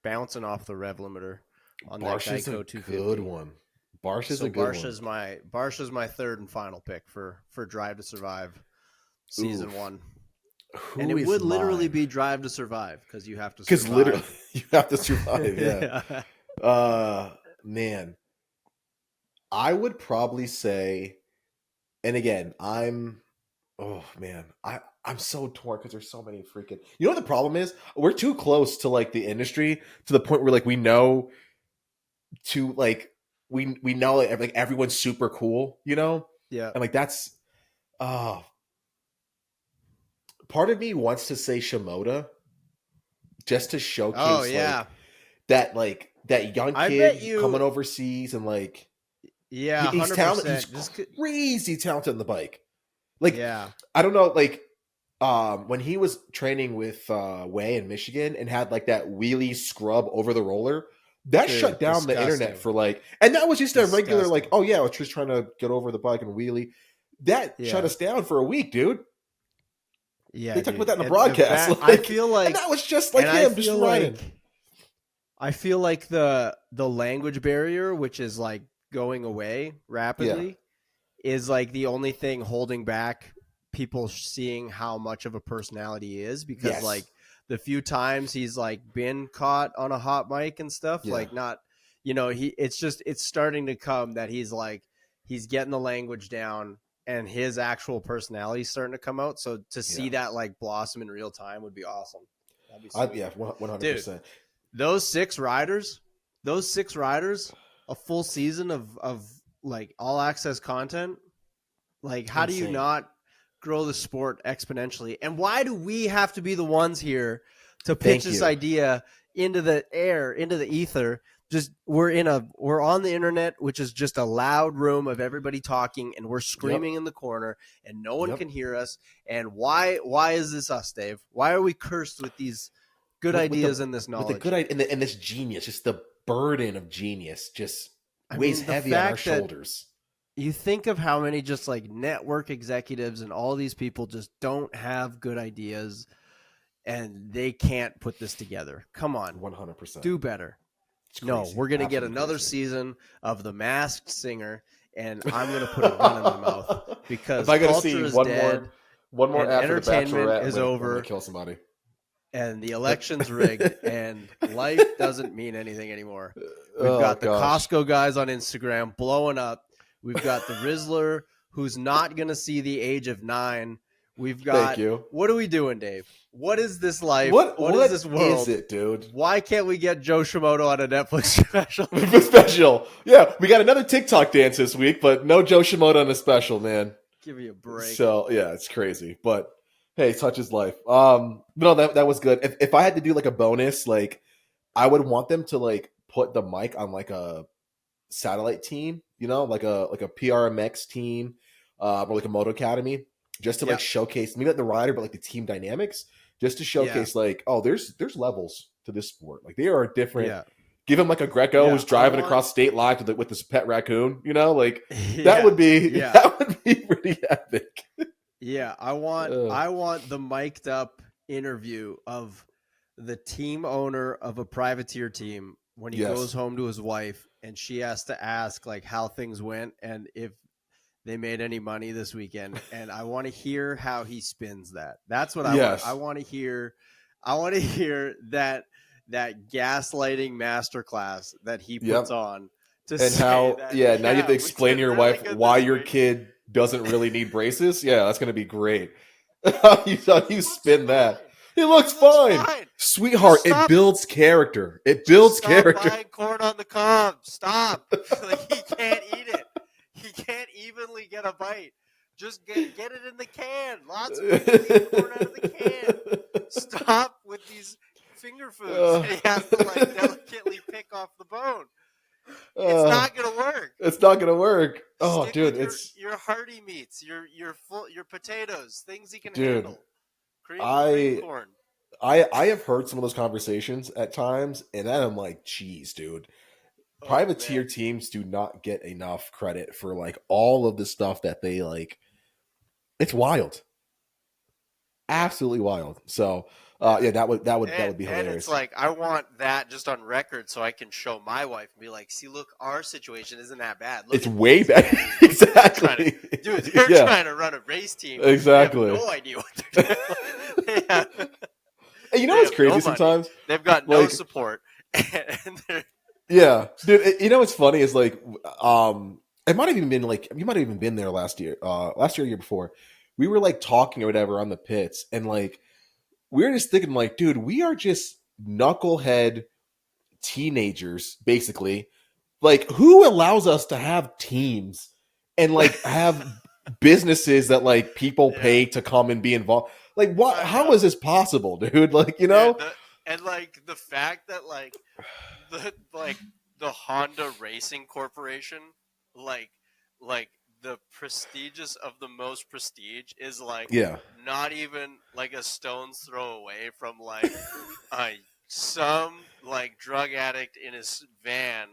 bouncing off the rev limiter on Barcia's that Geico 250. Good one. Barcia's a good one. Barcia's my third and final pick for Drive to Survive season 1. And it would literally be Drive to Survive because you have to survive. Because literally you have to survive, yeah. Man. I would probably say, and again, I'm so torn because there's so many freaking. You know what the problem is? We're too close to like the industry to the point where like we know to like we know like everyone's super cool, you know? Yeah. And like that's part of me wants to say Shimoda just to showcase that young kid coming overseas and like he's 100%. talented. He's crazy talented on the bike. Like I don't know, like when he was training with Way in Michigan and had like that wheelie scrub over the roller, that shut down the internet for like, and that was just a regular like, oh yeah, I was just trying to get over the bike and wheelie. That shut us down for a week, dude. Yeah, they talked about that in the broadcast. I feel like and that was just like him, just riding. I feel like the language barrier, which is like going away rapidly, is like the only thing holding back people seeing how much of a personality he is. Because like the few times he's like been caught on a hot mic and stuff, like not, it's starting to come that he's getting the language down. And his actual personality is starting to come out. So to see that like blossom in real time would be awesome. That'd be 100%. Dude, those six riders, a full season of like all access content. Like, how do you not grow the sport exponentially? And why do we have to be the ones here to pitch this idea into the air, into the ether? Just we're on the internet, which is just a loud room of everybody talking, and we're screaming in the corner, and no one can hear us. And why is this us, Dave? Why are we cursed with these good ideas and this knowledge? With the good and this genius, just the burden of genius, just weighs heavy on our shoulders. You think of how many just like network executives and all these people just don't have good ideas, and they can't put this together. Come on, 100%. Do better. No, we're going to get another season of The Masked Singer, and I'm going to put a gun in my mouth because culture is dead. One more after entertainment is over. I'm going to kill somebody. And the election's rigged, and life doesn't mean anything anymore. We've got the Costco guys on Instagram blowing up. We've got the Rizzler, who's not going to see the age of 9. We've got. Thank you. What are we doing, Dave? What is this life? What is this world? Is it, dude? Why can't we get Joe Shimoda on a Netflix special? Special. Yeah, we got another TikTok dance this week, but no Joe Shimoda on a special, man. Give me a break. So, yeah, it's crazy. But, hey, such is life. No, that was good. If I had to do, like, a bonus, like, I would want them to, like, put the mic on, like, a satellite team, you know, like a PRMX team or, like, a Moto Academy. Just to like showcase maybe not the rider, but like the team dynamics, just to showcase like, oh, there's levels to this sport. Like they are different. Yeah. Give him like a Greco who's driving across state line with this pet raccoon, you know, like that would be pretty epic. Yeah. I want the mic'd up interview of the team owner of a privateer team when he goes home to his wife and she has to ask like how things went and if they made any money this weekend, and I want to hear how he spins that. That's what I want. I want to hear that gaslighting masterclass that he puts on to and say how that, now you have to explain to your wife why your kid doesn't really need braces. Yeah, that's gonna be great. you spin that. It looks fine. Sweetheart. It builds character. It builds character. Stop buying corn on the cob. Stop. Like he can't eat it. can't evenly get a bite. Just get it in the can. Lots of people pouring out of the can. Stop with these finger foods. He has to like delicately pick off the bone. It's not gonna work. It's not gonna work. Oh, Stick dude, with your hearty meats, your potatoes, things he can dude, handle. Cream corn. I have heard some of those conversations at times, and then I'm like, geez, dude. Privateer teams do not get enough credit for like all of the stuff that they like. It's wild, absolutely wild. So, yeah, that would be hilarious. And it's like I want that just on record so I can show my wife and be like, "See, look, our situation isn't that bad. Look, it's way better." Exactly, they're trying to run a race team. Exactly, they have no idea what they're doing. And you know what's crazy? Sometimes they've got no support, and yeah, dude. You know what's funny is like, it might have even been like you might have even been there last year, year before. We were like talking or whatever on the pits, and like we were just thinking, like, dude, we are just knucklehead teenagers, basically. Like, who allows us to have teams and like have businesses that like people pay to come and be involved? Like, what? How is this possible, dude? Like, you know, and like the fact that like the Honda Racing Corporation, like the prestigious of the most prestige is like not even like a stone's throw away from like some like drug addict in his van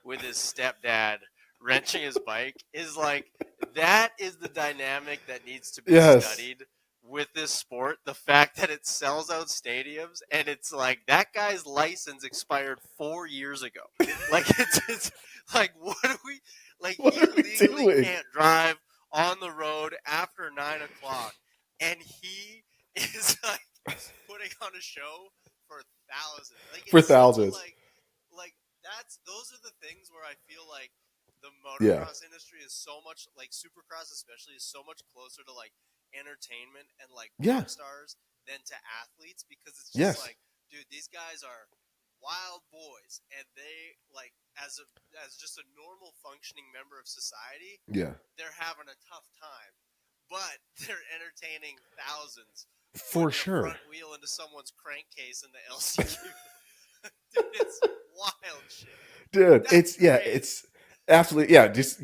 with his stepdad wrenching his bike is like that is the dynamic that needs to be studied with this sport. The fact that it sells out stadiums and it's like that guy's license expired 4 years ago. Like it's like what do we like what he legally can't drive on the road after 9 o'clock and he is like putting on a show for thousands. Like, for thousands. Like those are the things where I feel like the motocross industry is so much like Supercross especially is so much closer to like entertainment and like rock stars than to athletes because it's just like, dude, these guys are wild boys and they like as just a normal functioning member of society, they're having a tough time, but they're entertaining thousands for sure. Front wheel into someone's crankcase in the LCQ. Dude, it's wild shit. Dude, it's absolutely just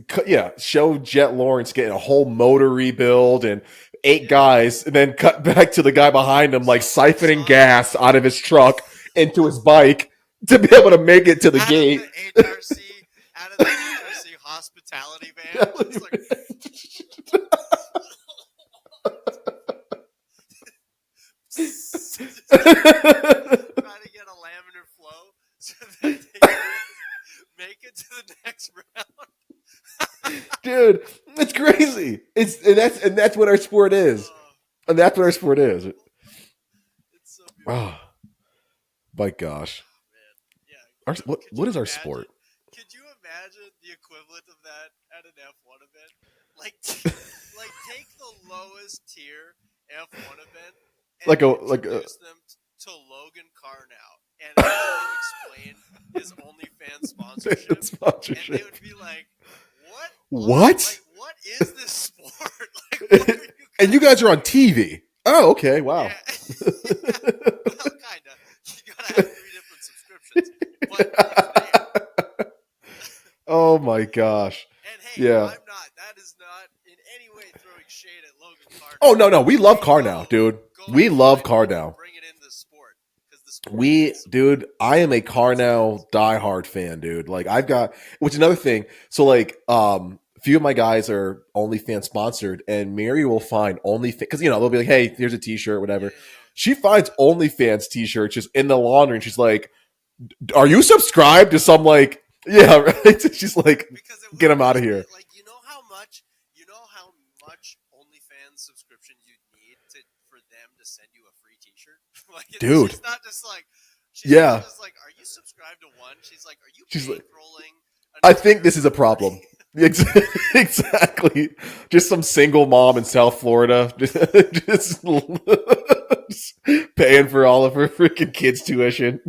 show Jett Lawrence getting a whole motor rebuild and 8 guys, and then cut back to the guy behind him like siphoning gas out of his truck into his bike to be able to make it to the gate. Out of the HRC hospitality van. It's like, trying to get a laminar flow so that they can make it to the next round. Dude, it's crazy. And that's what our sport is. And that's what our sport is. It's so beautiful. Oh, my gosh. Oh, man. Yeah. What is our sport? Could you imagine the equivalent of that at an F1 event? Like take the lowest tier F1 event and introduce them to Logan Carnow and explain his OnlyFans sponsorship. And they would be like, "What? Like, what is this sport? Like, what and you guys are on TV. Oh, okay. Wow. Yeah. Well, kind of. You gotta have 3 different subscriptions. But oh my gosh. And hey, I'm not. That is not in any way throwing shade at Logan Carnow. Oh no, we love Carnow, dude. We love Carnow. Bring it into the sport. Dude, I am a Carnow diehard fan, dude. Like which is another thing. So like, a few of my guys are OnlyFans sponsored, and Mary will find OnlyFans because they'll be like, "Hey, here's a T-shirt, whatever." She finds OnlyFans T-shirts just in the laundry, and she's like, "Are you subscribed to some like?" Yeah, right. She's like, "Get them out of here." Like, you know how much OnlyFans subscription you'd need for them to send you a free T-shirt? Like, dude, she's not just like, not just like, are you subscribed to one? She's like, are you rolling? I think this is a problem. Exactly. Just some single mom in South Florida, just paying for all of her freaking kids' tuition.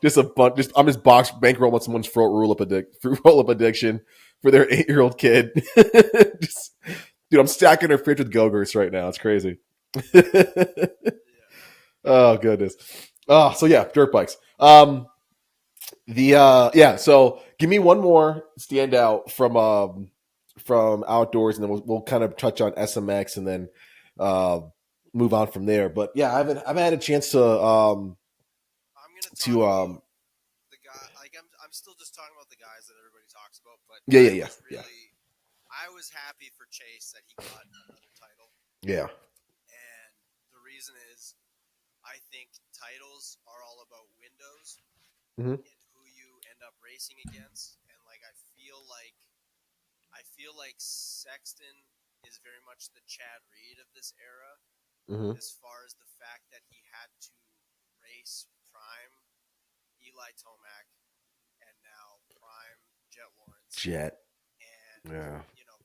Just a bunch. I'm just box bankroll with someone's fruit roll up addiction. for their 8-year-old kid. Just, dude, I'm stacking her fridge with Go-Gurts right now. It's crazy. Oh goodness. So yeah, dirt bikes. So give me one more standout from outdoors, and then we'll kind of touch on SMX and then move on from there. But yeah, I haven't had a chance to I'm gonna talk about the guy. Like I'm still just talking about the guys that everybody talks about. But I was happy for Chase that he got another title. Yeah. And the reason is, I think titles are all about windows Mm-hmm. and who you end up racing against. And like I feel like Sexton is very much the Chad Reed of this era, as far as the fact that he had to race prime Eli Tomac and now prime Jett Lawrence. And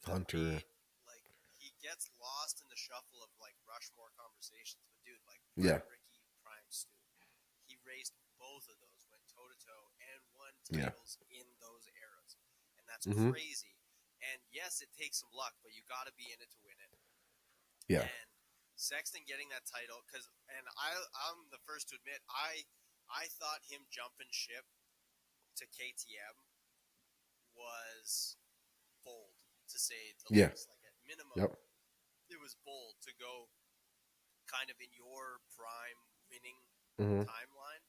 Hunter. He gets lost in the shuffle of like Rushmore conversations, but dude, like Ricky, prime Stu, he raced both of those, went toe to toe, and won titles in those eras, and that's crazy. And yes, it takes some luck, but you got to be in it to win it. Yeah. And Sexton getting that title, I'm the first to admit, I thought him jumping ship to KTM was bold, to say the least. Like at minimum, it was bold to go kind of in your prime winning timeline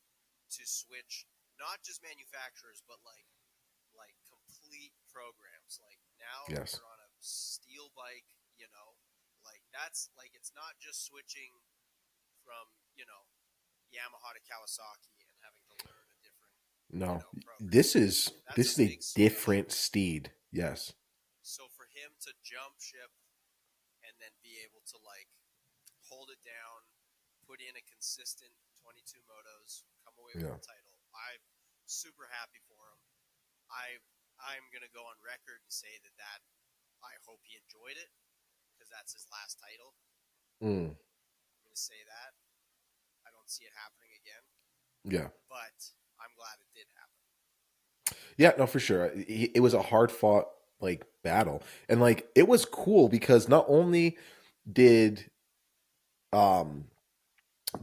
to switch not just manufacturers, but like complete programs. Like now you're on a steel bike, like that's like, it's not just switching from, Yamaha to Kawasaki and having to learn a different program. This is a different steed. Yes. So for him to jump ship and then be able to like hold it down, put in a consistent 22 motos, come away with the title, I'm super happy for him. I'm gonna go on record and say that I hope he enjoyed it, because that's his last title. I'm gonna say that. I don't see it happening again. Yeah. But I'm glad it did happen. Yeah, no, for sure. It was a hard fought like battle, and like it was cool because not only did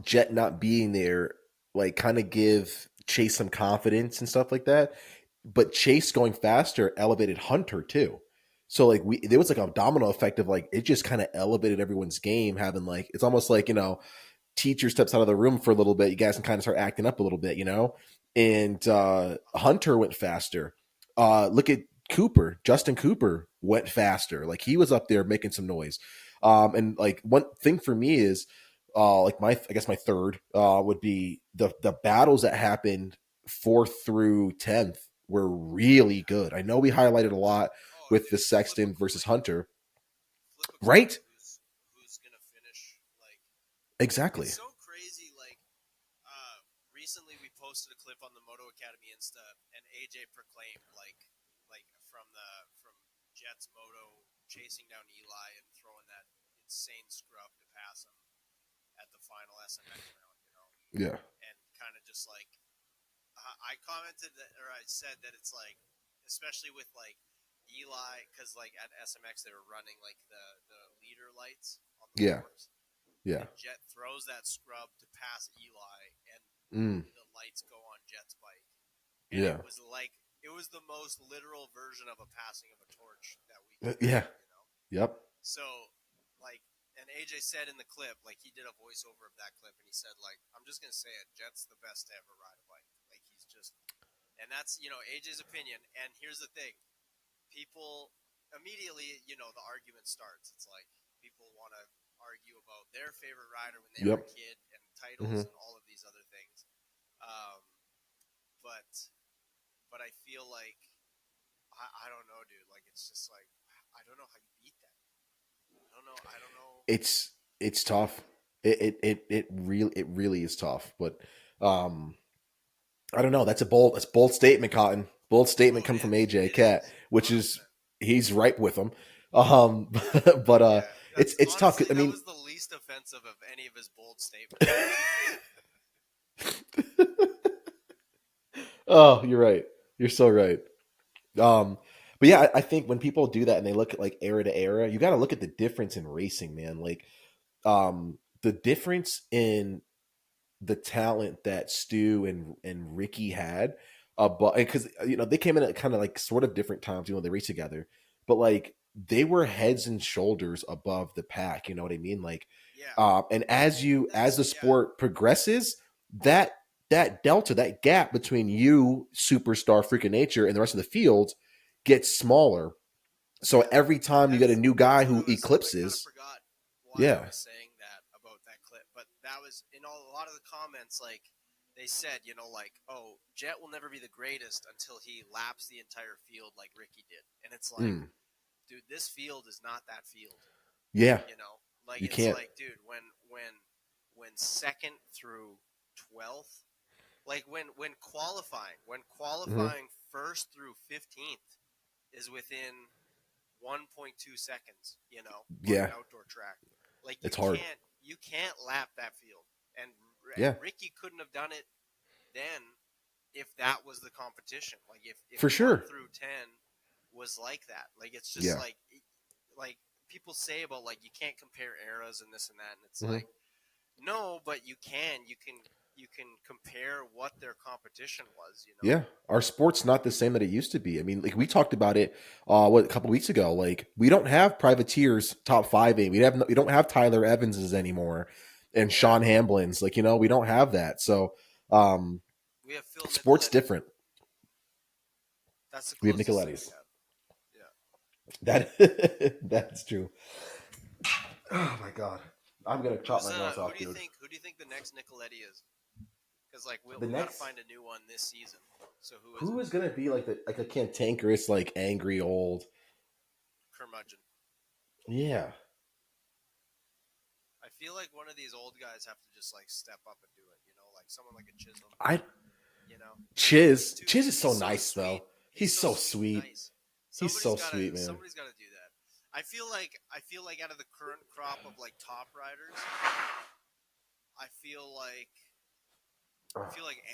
Jett not being there like kind of give Chase some confidence and stuff like that, but Chase going faster elevated Hunter too. So like there was like a domino effect of like it just kind of elevated everyone's game, having like it's almost like teacher steps out of the room for a little bit, you guys can kind of start acting up a little bit, and Hunter went faster. Look at Cooper. Justin Cooper went faster. Like he was up there making some noise. And like one thing for me is like I guess my third would be the battles that happened 4th through 10th were really good. I know we highlighted a lot with the Sexton versus Hunter. Right? Who's gonna finish like exactly. It's so crazy. Like recently we posted a clip on the Moto Academy Insta, and AJ proclaimed like from Jett's moto chasing down Eli and throwing that insane scrub to pass him at the final SMX round, Yeah. And kind of just like I commented that, or I said that it's like, especially with like Eli, because like at SMX they were running like the leader lights on the doors. Yeah. And Jett throws that scrub to pass Eli, and the lights go on Jett's bike. And it was like, it was the most literal version of a passing of a torch that we could do, Yep. So like, and AJ said in the clip, like he did a voiceover of that clip, and he said like, I'm just gonna say it, Jett's the best to ever ride a bike. Like he's just, and that's AJ's opinion. And here's the thing, people immediately, the argument starts. It's like people want to argue about their favorite rider when they were a kid and titles and all of these other things. But I feel like I don't know, dude. Like it's just like I don't know how you beat that. I don't know. It's tough. It really is tough. But I don't know. That's a bold statement, Cotton. Bold statement coming from AJ Cat, which is he's right with him. But it's honestly, tough. I mean, that was the least offensive of any of his bold statements. Oh, you're right. You're so right. But But yeah, I think when people do that and they look at like era to era, you got to look at the difference in racing, man. Like, the difference in the talent that Stu and Ricky had, but because they came in at kind of like sort of different times, they raced together, but like they were heads and shoulders above the pack. You know what I mean? Like, Yeah. and as the sport progresses, that delta, that gap between you, superstar freaking nature, and the rest of the field gets smaller. So every time you get a new guy who eclipses, I forgot why yeah. I was saying that about that clip, but that was in a lot of the comments. Like they said, like, oh, Jett will never be the greatest until he laps the entire field like Ricky did, and it's like, dude, this field is not that field. Yeah, like you it's can't. like, dude, when second through 12th, like when qualifying first through 15th is within 1.2 seconds, on Yeah, an outdoor track. Like it's hard. You can't lap that field. And Yeah, Ricky couldn't have done it then if that was the competition. Like if for 1 sure. through 10 was like that. Like it's just Yeah. like people say about like you can't compare eras and this and that, and it's like, no, but you can. You can compare what their competition was. Yeah, our sport's not the same that it used to be. I mean, like we talked about it, a couple weeks ago. Like we don't have privateers top 5 we don't have Tyler Evanses anymore, and Sean Hamlin's. Like we don't have that. So, we have Phil sport's Nicoletti. Different. That's the We have closest Nicoletti's. We have. Yeah, that's true. Oh my god, I'm gonna chop my nose off, dude. Who do you think the next Nicoletti is? Because like we gotta find a new one this season. So who is gonna be like a cantankerous, like angry old curmudgeon? Yeah. I feel like one of these old guys have to just like step up and do it. Like someone like a Chisholm. Chiz is so nice though. He's so sweet. Nice. He's so sweet, man. Somebody's got to do that. I feel like out of the current crop of like top riders, I feel like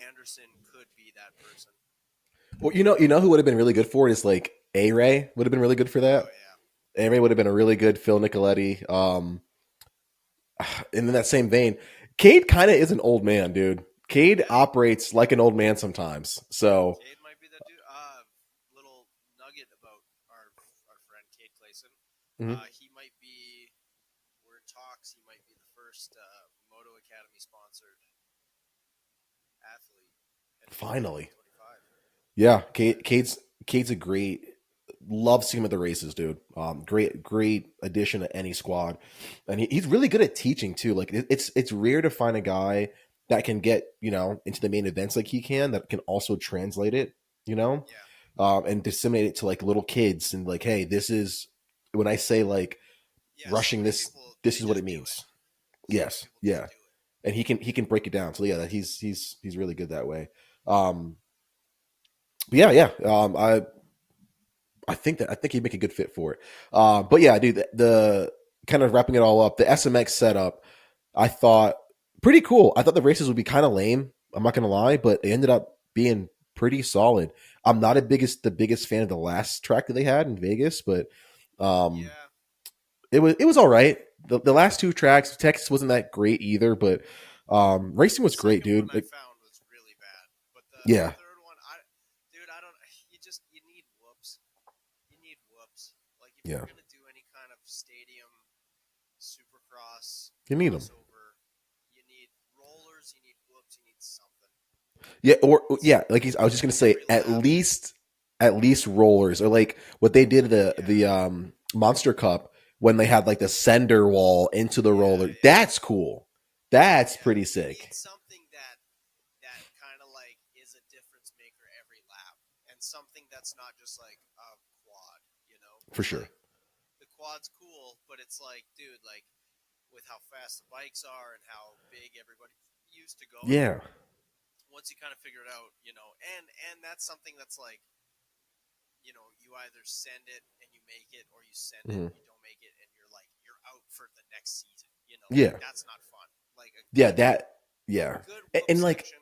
Anderson could be that person. Well, who would have been really good for it is like A-Ray would have been really good for that. Oh yeah. A-Ray would have been a really good Phil Nicoletti. And in that same vein, Cade kind of is an old man, dude. Cade operates like an old man sometimes. So Cade might be that dude. Little nugget about our friend Cade Clayson. He might be. We're in talks. He might be the first Moto Academy sponsored athlete. Finally, yeah. Cade's a great. Love seeing him at the races, dude. Great addition to any squad, and he's really good at teaching too. Like it's rare to find a guy that can get into the main events like he can, that can also translate it, and disseminate it to like little kids and like, hey, this is when I say like rushing this. This is what it means. Yes, yeah, and he can break it down. So yeah, that he's really good that way. Yeah. I think he'd make a good fit for it. But yeah, dude, the kind of wrapping it all up, the SMX setup, I thought pretty cool. I thought the races would be kind of lame. I'm not gonna lie, but they ended up being pretty solid. I'm not the biggest fan of the last track that they had in Vegas, but it was all right. The last 2 tracks, Texas wasn't that great either, but racing was great, dude. I found was really bad, but the third one, I don't. You need whoops. Like if you're gonna do any kind of stadium supercross, you need them. You need rollers. You need whoops. You need something. Yeah, like I was just gonna say, at least rollers, or like what they did the Monster Cup when they had like the sender wall into the roller. Yeah. That's cool. That's pretty sick. You need something that kind of like is a difference maker every lap, and something that's not just like a quad, For sure. Like, the quad's cool, but it's like, dude, like with how fast the bikes are and how big everybody used to go. Yeah. Once you kind of figure it out, and that's something that's like, you either send it and you make it, or you send it and you don't make it, and you're out for the next season. Yeah. Like, that's not fun. Like good and like section,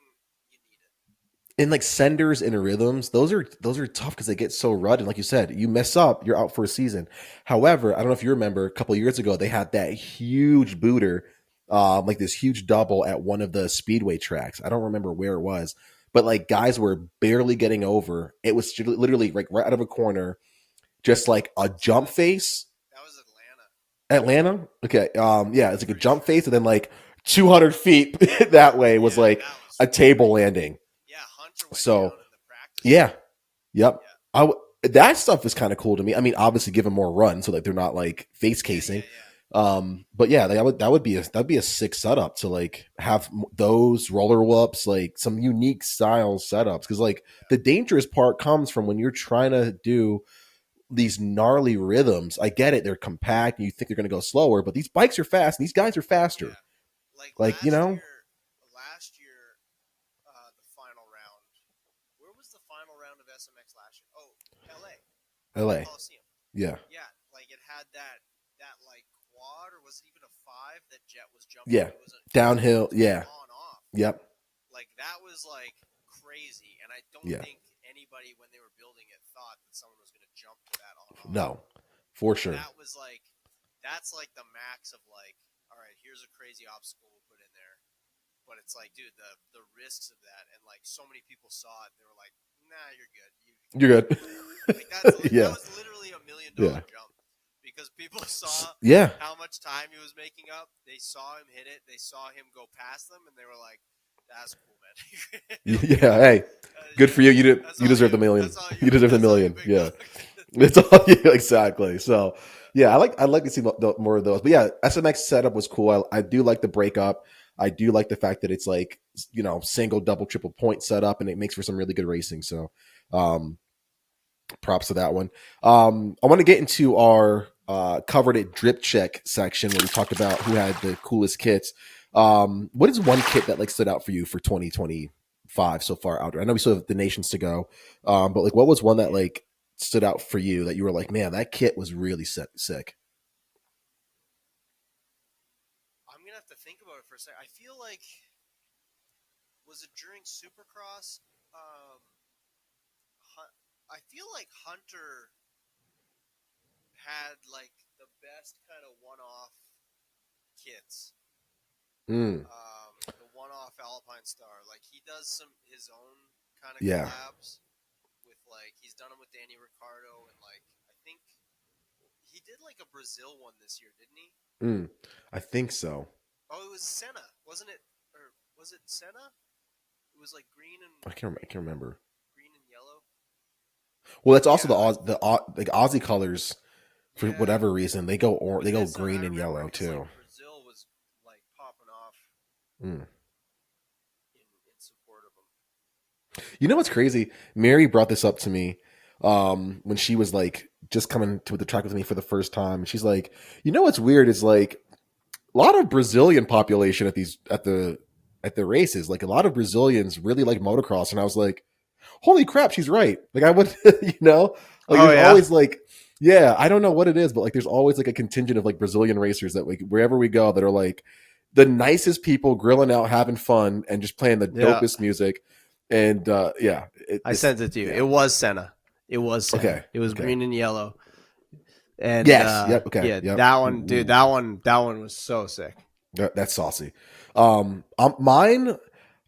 you need it. And like senders and rhythms, those are tough because they get so rutted. Like you said, you mess up, you're out for a season. However, I don't know if you remember a couple of years ago, they had that huge booter, like this huge double at one of the speedway tracks. I don't remember where it was, but like guys were barely getting over. It was literally like right out of a corner, just like a jump face. That was Atlanta. Atlanta? Okay. Yeah, it's like a jump face, and then like 200 feet that way was like a table landing. So, yeah, yep. Yeah. That stuff is kind of cool to me. I mean, obviously, give them more run so that they're not like face casing. But yeah, that'd be a sick setup to like have those roller whoops, like some unique style setups. Because like the dangerous part comes from when you're trying to do these gnarly rhythms. I get it; they're compact, and you think they're going to go slower, but these bikes are fast, and these guys are faster. Yeah. Like you know. Last year, the final round. Where was the final round of SMX last year? Oh, LA. Coliseum. Yeah. Yeah, like it had that like quad, or was it even a 5 that Jett was jumping? Yeah. It was downhill. Yeah. On off. Yep. Like that was like crazy, and I don't think anybody when they were building it thought that someone was going to jump to that on off. No, for sure. That was like that's like the max of like, all right, here's a crazy obstacle we'll put in there. But it's like, dude, the risks of that, and like so many people saw it, they were like, "Nah, you're good. You're good." Like that was literally $1 million jump because people saw how much time he was making up. They saw him hit it. They saw him go past them, and they were like, "That's cool, man." Yeah, hey, good for you. You deserve the million. You deserve the million. Yeah, it's all exactly. So, yeah, I'd like to see more of those. But yeah, SMX setup was cool. I do like the breakup. I do like the fact that it's like, you know, single, double, triple point setup, and it makes for some really good racing. So, props to that one. I want to get into our covered it drip check section where we talked about who had the coolest kits. What is one kit that like stood out for you for 2025 so far out there? I know we still have the nations to go, but like, what was one that like stood out for you that you were like, man, that kit was really sick? To think about it for a second. I feel like, was it during Supercross? I feel like Hunter had like the best kind of one-off kits. The one-off Alpine Star, like he does his own kind of collabs with like he's done them with Danny Ricciardo, and like I think he did like a Brazil one this year, didn't he? I think so. Oh, it was Senna, wasn't it? Or was it Senna? It was like green and I can't remember. Green and yellow. Well, that's also the like Aussie colors for whatever reason they go green and yellow too. Like Brazil was like popping off in support of them. You know what's crazy? Mary brought this up to me when she was like just coming to the track with me for the first time. She's like, you know what's weird is like a lot of Brazilian population at the races. Like a lot of Brazilians really like motocross, and I was like, holy crap, she's right. Like I would, you know, like there's always like, I don't know what it is, but like there's always like a contingent of like Brazilian racers that like wherever we go that are like the nicest people, grilling out, having fun, and just playing the dopest music. And I sent it to you. It was Senna. It was Senna. Okay. It was green and yellow. And that one, dude, that one was so sick. That's saucy. Mine,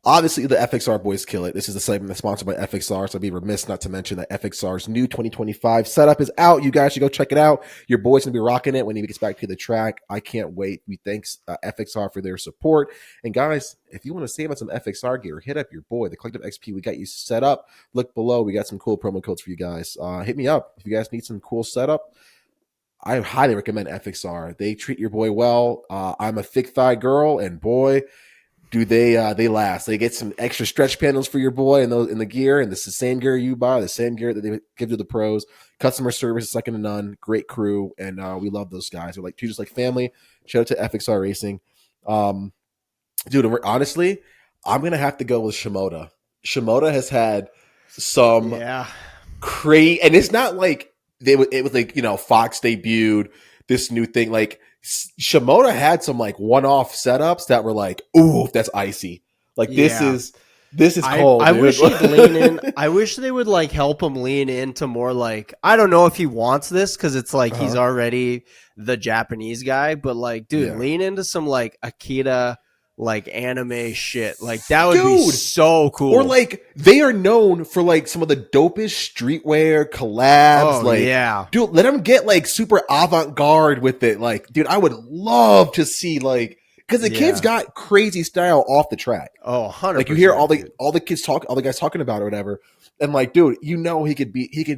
obviously the FXR boys kill it. This is the segment that's sponsored by FXR, so I'd be remiss not to mention that FXR's new 2025 setup is out. You guys should go check it out. Your boy's gonna be rocking it when he gets back to the track. I can't wait. We thanks FXR for their support. And guys, if you want to save on some FXR gear, hit up your boy, the Collective XP. We got you set up. Look below. We got some cool promo codes for you guys. Hit me up if you guys need some cool setup. I highly recommend FXR. They treat your boy well. I'm a thick thigh girl, and boy, do they last. They get some extra stretch panels for your boy in the gear, and this is the same gear you buy, the same gear that they give to the pros. Customer service is second to none. Great crew, and we love those guys. They're like treat us like family. Shout out to FXR Racing, dude. Honestly, I'm gonna have to go with Shimoda. Shimoda has had some crazy, and it's not like. It was like, you know, Fox debuted this new thing. Like Shimoda had some like one-off setups that were like, ooh, that's icy. Like this is This is cold. I dude. wish he'd lean in. I wish they would like help him lean into more like, I don't know if he wants this because it's like he's already the Japanese guy, but like, dude, lean into some like Akira like anime shit. Like that would be so cool. Or like they are known for like some of the dopest streetwear collabs. Oh, like, yeah. Dude, let them get like super avant-garde with it. Like, dude, I would love to see like, because the kid's got crazy style off the track. Oh, 100%. Like you hear all the kids talk, all the guys talking about it or whatever. And like, dude, you know he could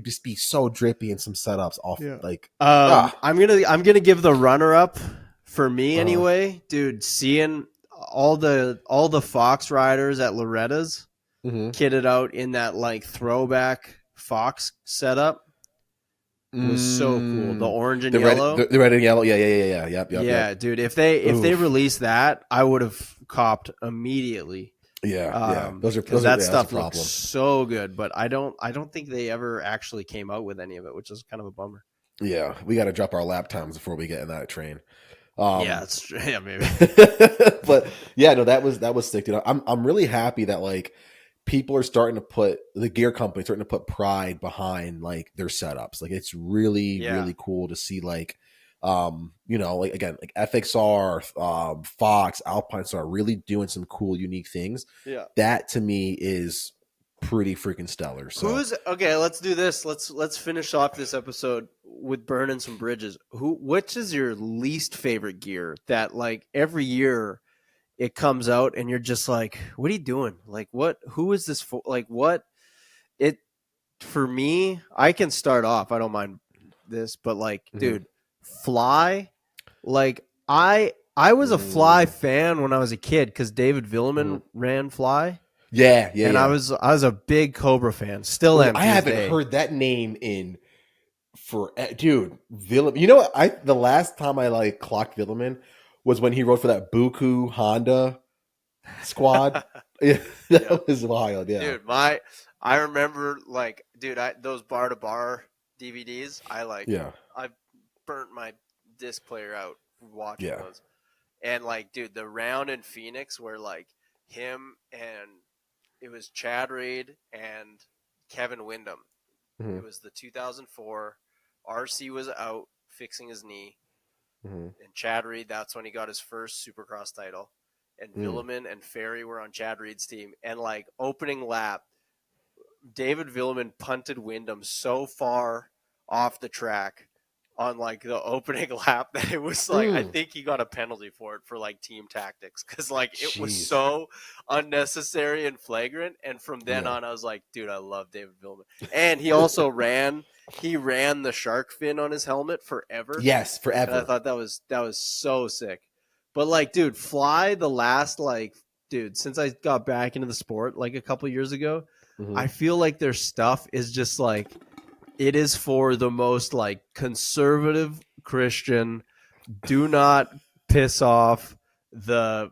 just be so drippy in some setups off like I'm gonna give the runner up for me anyway, dude. Seeing all the Fox riders at Loretta's kitted out in that like throwback Fox setup was so cool. The orange and yellow. The red and yellow. Yep. Dude, if they released that, I would have copped immediately. Those that stuff looks so good, but I don't think they ever actually came out with any of it, which is kind of a bummer. Yeah, we got to drop our lap times before we get in that train. That's true. Yeah, maybe. But yeah, no, that was sick. Dude. I'm really happy that like people are starting to put the gear company starting to put pride behind like their setups. Like it's really really cool to see like like again like FXR, Fox, Alpine Star really doing some cool unique things. Yeah, that to me is pretty freaking stellar. So okay? Let's do this. Let's finish off this episode with burning some bridges. Which is your least favorite gear that like every year it comes out and you're just like, what are you doing? Like who is this for? Like what it for me, I can start off. I don't mind this, but like, dude, Fly, like I was a Fly fan when I was a kid because David Villeman ran Fly. Yeah. And I was a big Cobra fan. Still am. I haven't heard that name in for dude. Villeman. You know what? The last time I like clocked Villeman was when he rode for that Buku Honda squad. That was wild. Yeah, dude. I remember like, dude, those bar to bar DVDs. I burnt my disc player out watching those. And like, dude, the round in Phoenix where like him and it was Chad Reed and Kevin Windham. It was the 2004. RC was out fixing his knee. And Chad Reed, that's when he got his first Supercross title. And Villeman and Ferry were on Chad Reed's team. And like opening lap, David Villeman punted Windham so far off the track on like the opening lap that it was like I think he got a penalty for it for like team tactics because like it was so unnecessary and flagrant. And from then on, I was like, dude, I love David Villeman. And he also ran the shark fin on his helmet forever. Yes, forever. And I thought that was so sick. But like, dude, Fly the last like, dude, since I got back into the sport like a couple years ago, I feel like their stuff is just like. It is for the most like conservative Christian. Do not piss off the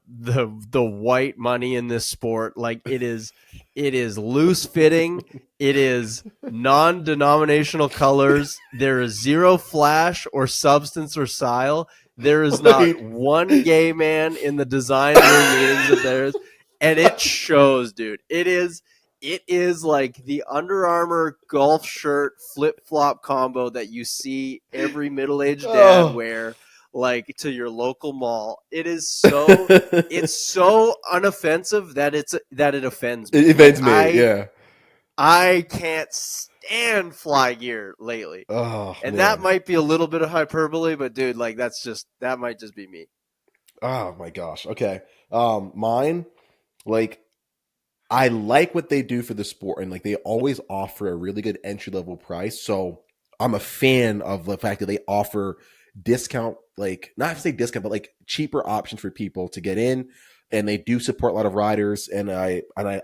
white money in this sport. Like it is loose fitting. It is non-denominational colors. There is zero flash or substance or style. There is not one gay man in the design room meetings of theirs, and it shows, dude. It is like the Under Armour golf shirt flip-flop combo that you see every middle-aged dad wear like to your local mall. It is so it's so unoffensive that it offends me. It offends me, I can't stand Fly gear lately. And that might be a little bit of hyperbole, but dude, like that might just be me. Oh my gosh. Okay. Mine, like I like what they do for the sport, and like they always offer a really good entry level price. So I'm a fan of the fact that they offer discount, like not to say discount, but like cheaper options for people to get in, and they do support a lot of riders, and I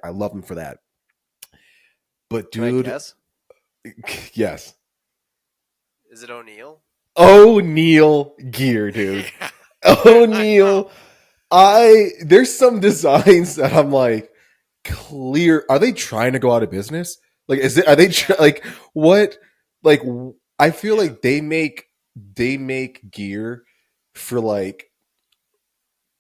love them for that. But dude, can I guess? Yes, is it O'Neill? O'Neill gear, dude. O'Neill. There's some designs that I'm like. Clear, are they trying to go out of business? Like, are they like what? Like, I feel like they make gear for like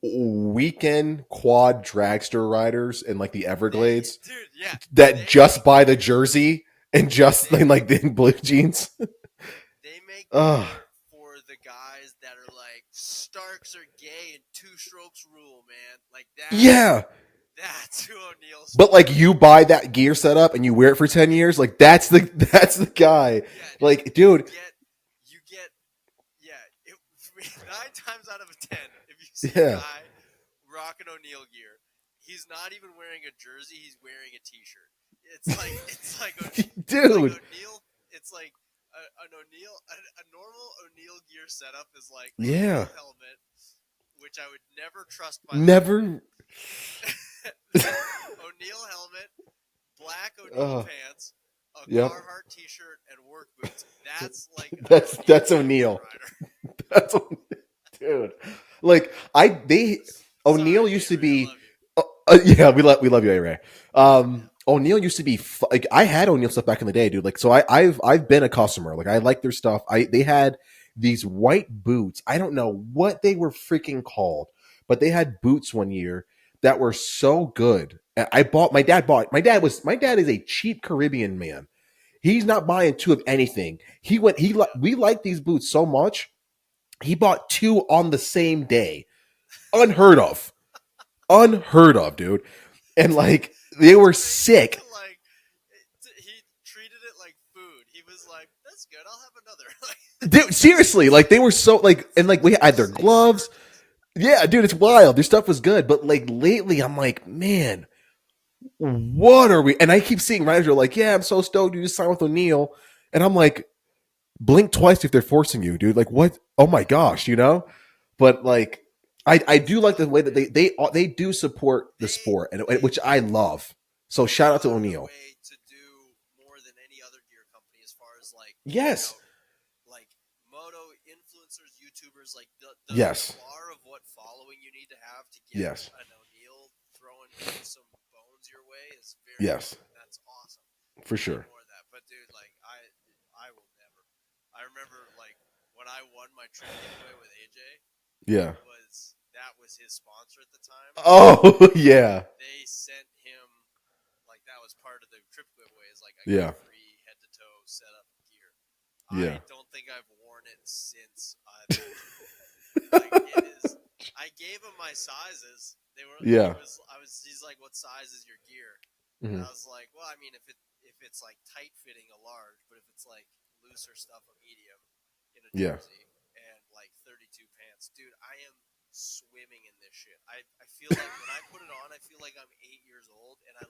weekend quad dragster riders in like the Everglades Dude, yeah. that just buy the jersey and just like the blue jeans. They make Ugh. gear for the guys that are like Starks are gay and two strokes rule, man. Like that. Yeah. That's who O'Neill's. But like you buy that gear setup and you wear it for 10 years, like that's the guy. Yeah, like, dude. You get 9 times out of 10, if you see Yeah. a guy rocking O'Neill gear, he's not even wearing a jersey, he's wearing a t-shirt. It's like dude. O'Neill, it's like a normal O'Neill gear setup is like yeah. helmet, which I would never trust Never. O'Neill helmet, black O'Neill pants, a Carhartt t-shirt, and work boots. That's like that's O'Neill. That's dude. Like O'Neill used to be. Yeah, we love you, A-Ray. O'Neill used to be like I had O'Neill stuff back in the day, dude. Like so, I've been a customer. Like I like their stuff. They had these white boots. I don't know what they were freaking called, but they had boots one year that were so good. My dad is a cheap Caribbean man. He's not buying two of anything. We like these boots so much. He bought two on the same day. Unheard of, dude. And like they were sick. Like he treated it like food. He was like, "That's good. I'll have Dude, another." seriously, like they were so like, and like we had their gloves. Yeah, dude, it's wild. Their stuff was good, but like lately, I'm like, man, what are we? And I keep seeing riders are like, yeah, I'm so stoked you just signed with O'Neill, and I'm like, blink twice if they're forcing you, dude. Like, what? Oh my gosh, But like, I do like the way that they do support the sport, and which I love. So shout out to O'Neill. To do more than any other gear company, as far as like yes. Like moto influencers, YouTubers, like the yes. bar of what following you need to have to get yes. an O'Neill throwing some bones your way is very yes. good. That's awesome. For sure. More of that. But dude, like I will never. I remember like when I won my trip giveaway with AJ. Yeah. That was his sponsor at the time. Oh yeah. They sent him like that was part of the trip giveaway. Is like free head to toe setup gear. Yeah. I don't think I've worn it since. Like it is. I gave him my sizes. They were. Yeah. He's like, "What size is your gear?" Mm-hmm. And I was like, "Well, I mean, if it's like tight fitting, a large, but if it's like looser stuff, a medium in a jersey and like 32 pants, dude, I am swimming in this shit. I feel like when I put it on, I feel like I'm 8 years old, and I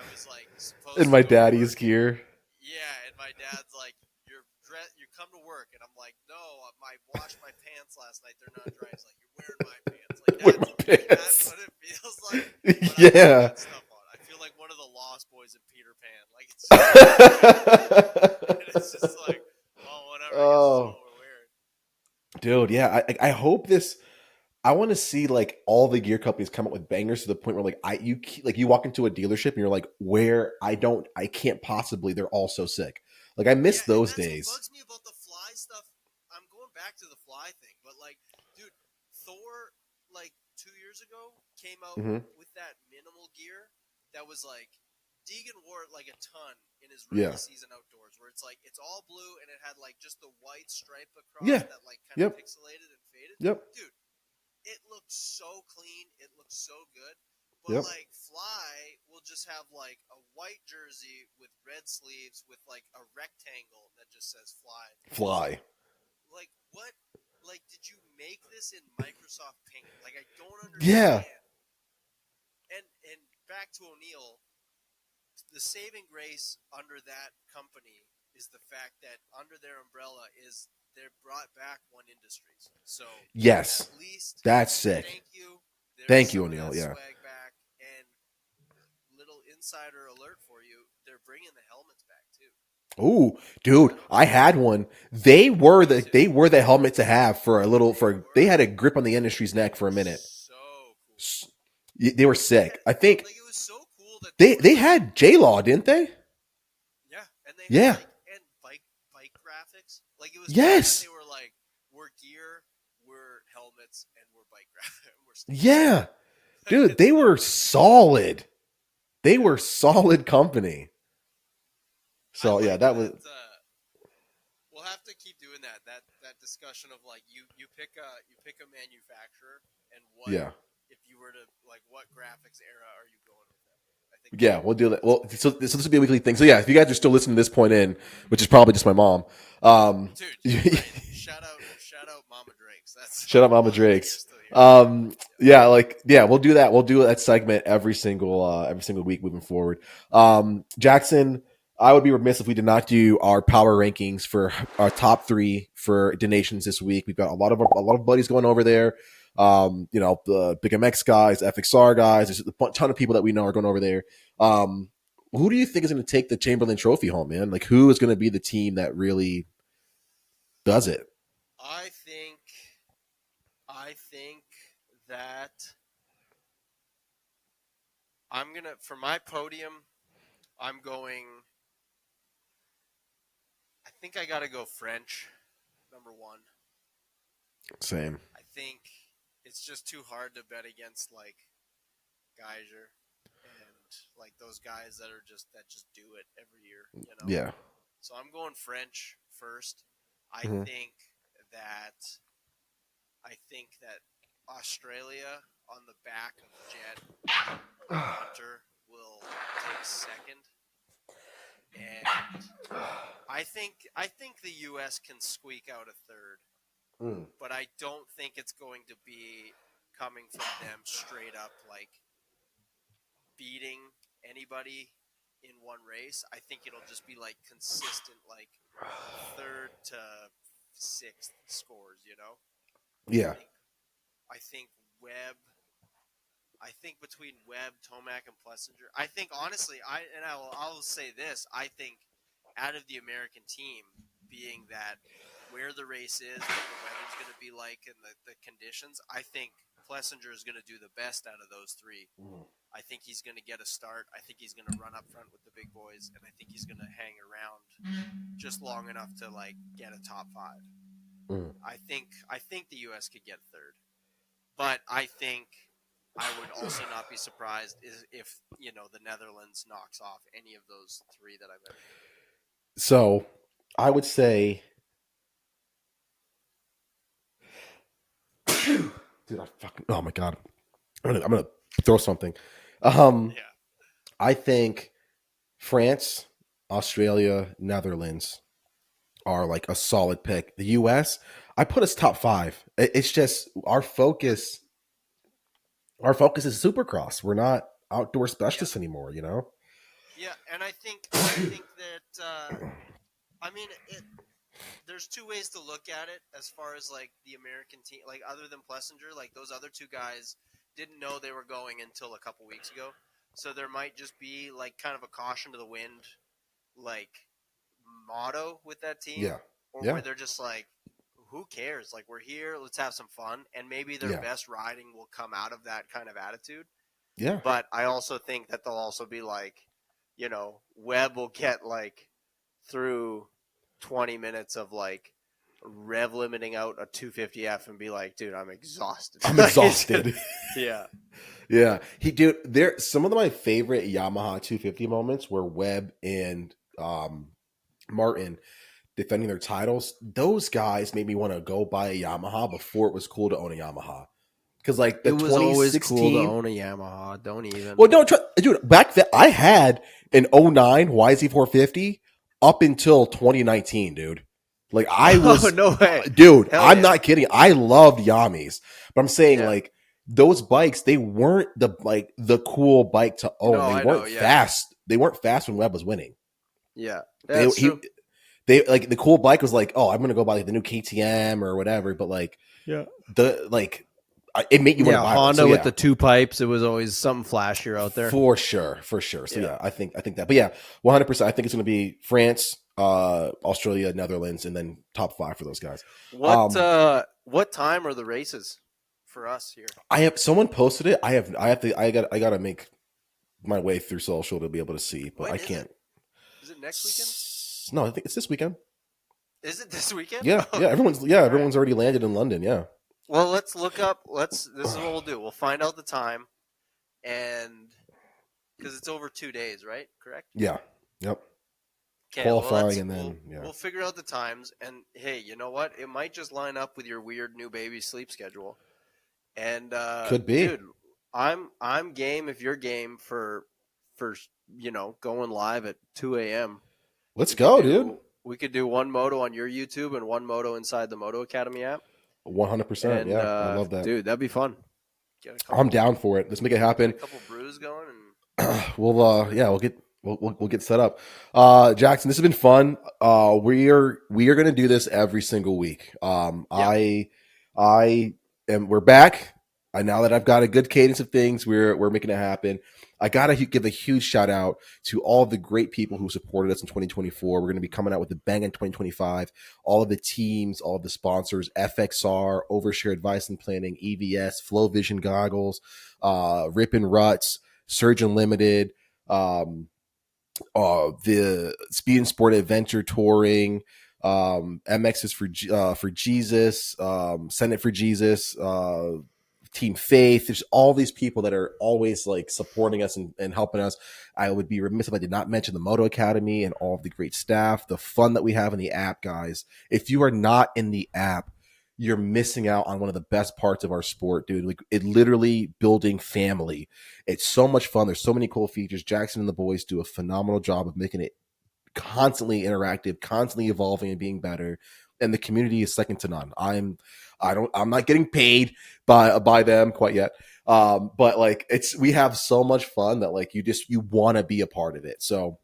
was like supposed in my daddy's gear. Yeah, and my dad's like, you come to work, and I'm like, no, I washed my pants last night. They're not dry. He's like, you're wearing my pants. Like that's what it feels like. Yeah. Stuff on. I feel like one of the Lost Boys in Peter Pan. Like it's just like, well, whatever. Oh, what we're wearing. Dude, yeah. I hope this. I want to see like all the gear companies come up with bangers to the point where you walk into a dealership and you're like, I can't possibly. They're all so sick. Like I miss those days. What bugs me about the fly stuff. I'm going back to the fly thing, but like, dude, Thor like 2 years ago came out with that minimal gear that was like Deegan wore it like a ton in his rookie season outdoors, where it's like it's all blue and it had like just the white stripe across that like kind of pixelated and faded. Yep, dude. It looks so clean. It looks so good. But like Fly will just have like a white jersey with red sleeves with like a rectangle that just says Fly. Fly. Like what? Like did you make this in Microsoft Paint? Like I don't understand. Yeah. And back to O'Neill, the saving grace under that company is the fact that under their umbrella is they brought back One Industries. So yes, at least that's sick. Thank you, O'Neill. Yeah. Swag back, and little insider alert for you: they're bringing the helmets back too. Ooh, dude, I had one. They were the helmet to have for a little. They had a grip on the Industry's neck for a minute. So cool. They were sick. I think like it was so cool that they had J Law, didn't they? Yeah, and they had, and bike graphics. Like it was yes. They were like, we're gear, we're helmets, and we're bike graphics. We're first. Yeah, dude, they were solid. They were solid company. So like yeah, that was. We'll have to keep doing that. That discussion of like you pick a manufacturer and what if you were to like what graphics era are you going with them? I think Yeah, we'll do that. Well, so this will be a weekly thing. So yeah, if you guys are still listening to this point in, which is probably just my mom, dude, right. shout out Mama Drakes. That's shout out Mama Drakes. We'll do that. We'll do that segment every single week moving forward. Jackson, I would be remiss if we did not do our power rankings for our top 3 for Des Nations this week. We've got a lot of buddies going over there. The Big MX guys, FXR guys. There's a ton of people that we know are going over there. Who do you think is going to take the Chamberlain Trophy home, man? Like, who is going to be the team that really does it? I think that I'm gonna for my podium. I'm going. I think I gotta go French, number 1. Same. I think it's just too hard to bet against like Gajser and like those guys that just do it every year, Yeah. So I'm going French first. I think that Australia on the back of Jett Hunter will take second. And I think the US can squeak out a third. But I don't think it's going to be coming from them straight up like beating anybody in one race. I think it'll just be like consistent like 3rd to 6th scores, Yeah. I think Webb. I think between Webb, Tomac, and Plessinger. I think honestly, I'll say this. I think out of the American team, being that where the race is, what the weather's going to be like, and the conditions, I think Plessinger is going to do the best out of those 3. I think he's going to get a start. I think he's going to run up front with the big boys, and I think he's going to hang around just long enough to like get a top 5. I think the U.S. could get 3rd, but I think I would also not be surprised if the Netherlands knocks off any of those 3 that I mentioned. So I would say, dude, oh my God, I'm gonna throw something. I think France, Australia, Netherlands are like a solid pick. The US, I put us top 5. It's just our focus. Our focus is Supercross. We're not outdoor specialists anymore, Yeah, and I think that there's 2 ways to look at it as far as like the American team, like other than Plessinger, like those other 2 guys didn't know they were going until a couple weeks ago. So there might just be like kind of a caution to the wind, like motto with that team, where they're just like, who cares? Like, we're here, let's have some fun, and maybe their best riding will come out of that kind of attitude. Yeah. But I also think that they'll also be like, Webb will get like through 20 minutes of like rev limiting out a 250F and be like, dude, I'm exhausted. I'm exhausted. Yeah. Yeah. There some of my favorite Yamaha 250 moments were Webb and Martin defending their titles. Those guys made me want to go buy a Yamaha before it was cool to own a Yamaha. Because like it was always cool to own a Yamaha. Don't even. Well, no, dude. Back then, I had an 09 YZ450 up until 2019, dude. Like I was, no way, dude. I'm not kidding. I loved Yamis, but I'm saying like those bikes, they weren't the cool bike to own. They weren't fast. They weren't fast when Webb was winning. Yeah, they like the cool bike was like, oh, I'm gonna go buy the new KTM or whatever. But like, it made you want to buy Honda with the 2 pipes. It was always something flashier out there for sure. So I think that. But yeah, 100%. I think it's gonna be France, Australia, Netherlands, and then top 5 for those guys. What time are the races for us here? Someone posted it. I gotta make my way through social to be able to see, but I can't. Is it next weekend? No, I think it's this weekend. Is it this weekend? Yeah, yeah. Everyone's already landed in London. Yeah. Well, let's look up. This is what we'll do. We'll find out the time, and because it's over 2 days, right? Correct. Yeah. Yep. Okay. Qualifying and then we'll figure out the times. And hey, you know what? It might just line up with your weird new baby sleep schedule. And could be, dude. I'm game if you're game for going live at 2 a.m. Let's go, dude. We could do one moto on your YouTube and one moto inside the Moto Academy app. 100%. Yeah, I love that, dude. That'd be fun. I'm down for it. Let's make it happen. A couple brews going, and we'll get set up. Jackson, this has been fun. We are gonna do this every single week. We're back. Now that I've got a good cadence of things, we're making it happen. I gotta give a huge shout out to all of the great people who supported us in 2024. We're going to be coming out with a bang in 2025. All of the teams, all of the sponsors, FXR, Overshare Advice and Planning, EVS, Flow Vision Goggles, Rip and Ruts, Surgeon Limited, the Speed and Sport Adventure Touring, MX is for Jesus, Send It for Jesus, Team Faith. There's all these people that are always like supporting us and helping us. I would be remiss if I did not mention the Moto Academy and all of the great staff, the fun that we have in the app, guys. If you are not in the app, you're missing out on one of the best parts of our sport, dude. Like, it literally building family. It's so much fun. There's so many cool features. Jackson and the boys do a phenomenal job of making it constantly interactive, constantly evolving and being better. And the community is second to none. I'm not getting paid by them quite yet. But like, we have so much fun that like you want to be a part of it. So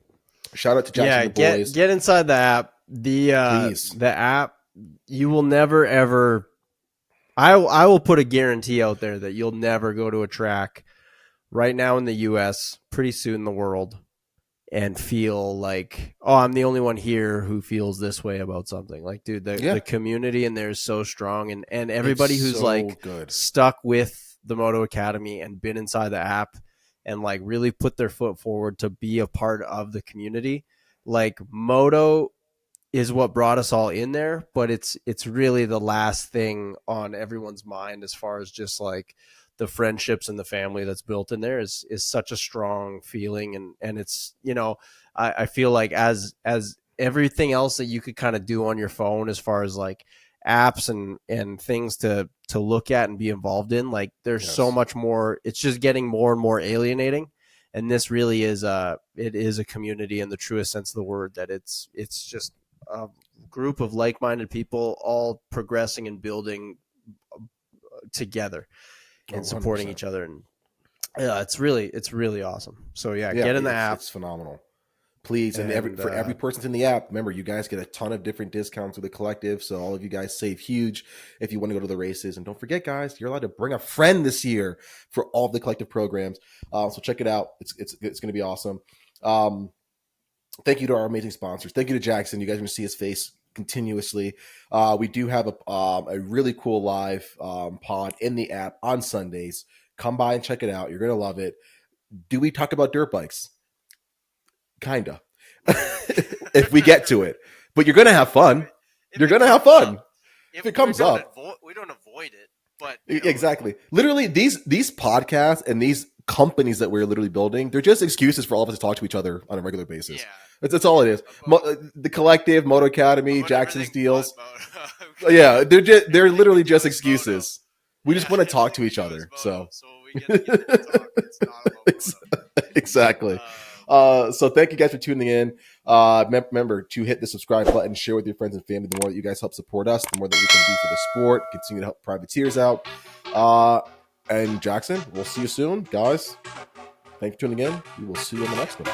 shout out to Jackson and the boys. Get inside the app. The app, you will never ever, I will put a guarantee out there that you'll never go to a track right now in the US, pretty soon in the world, and feel like, oh, I'm the only one here who feels this way about something. Like, dude, the community in there is so strong, and everybody it's who's so like good. Stuck with the Moto Academy and been inside the app and like really put their foot forward to be a part of the community. Like, Moto is what brought us all in there, but it's really the last thing on everyone's mind as far as just like the friendships and the family that's built in there is such a strong feeling. And it's, I feel like as everything else that you could kind of do on your phone, as far as like apps and things to look at and be involved in, like there's so much more, it's just getting more and more alienating. And this really is it is a community in the truest sense of the word, that it's just a group of like-minded people all progressing and building together and supporting 100%. Each other. And yeah, it's really awesome. So get in the app. It's phenomenal. Please. And for every person's in the app, remember, you guys get a ton of different discounts with the collective. So all of you guys save huge if you want to go to the races. And don't forget, guys, you're allowed to bring a friend this year for all of the collective programs. So check it out. It's going to be awesome. Thank you to our amazing sponsors. Thank you to Jackson. You guys are going to see his face continuously. We do have a really cool live pod in the app on Sundays. Come by and check it out. You're going to love it. Do we talk about dirt bikes? Kinda. If we get to it. But you're going to have fun. You're going to have fun. If it comes up. We don't avoid it. But exactly. Literally, these podcasts and these companies that we're literally building, they're just excuses for all of us to talk to each other on a regular basis. Yeah. That's all it is. The collective, Moto Academy, Jackson's deals. Yeah, they're literally just excuses. We just want to talk to each other. So we get to talk. It's not about exactly. So thank you guys for tuning in. Remember to hit the subscribe button, share with your friends and family. The more that you guys help support us, the more that we can do for the sport, continue to help privateers out. And Jackson, we'll see you soon, guys. Thanks for tuning in. We will see you on the next one.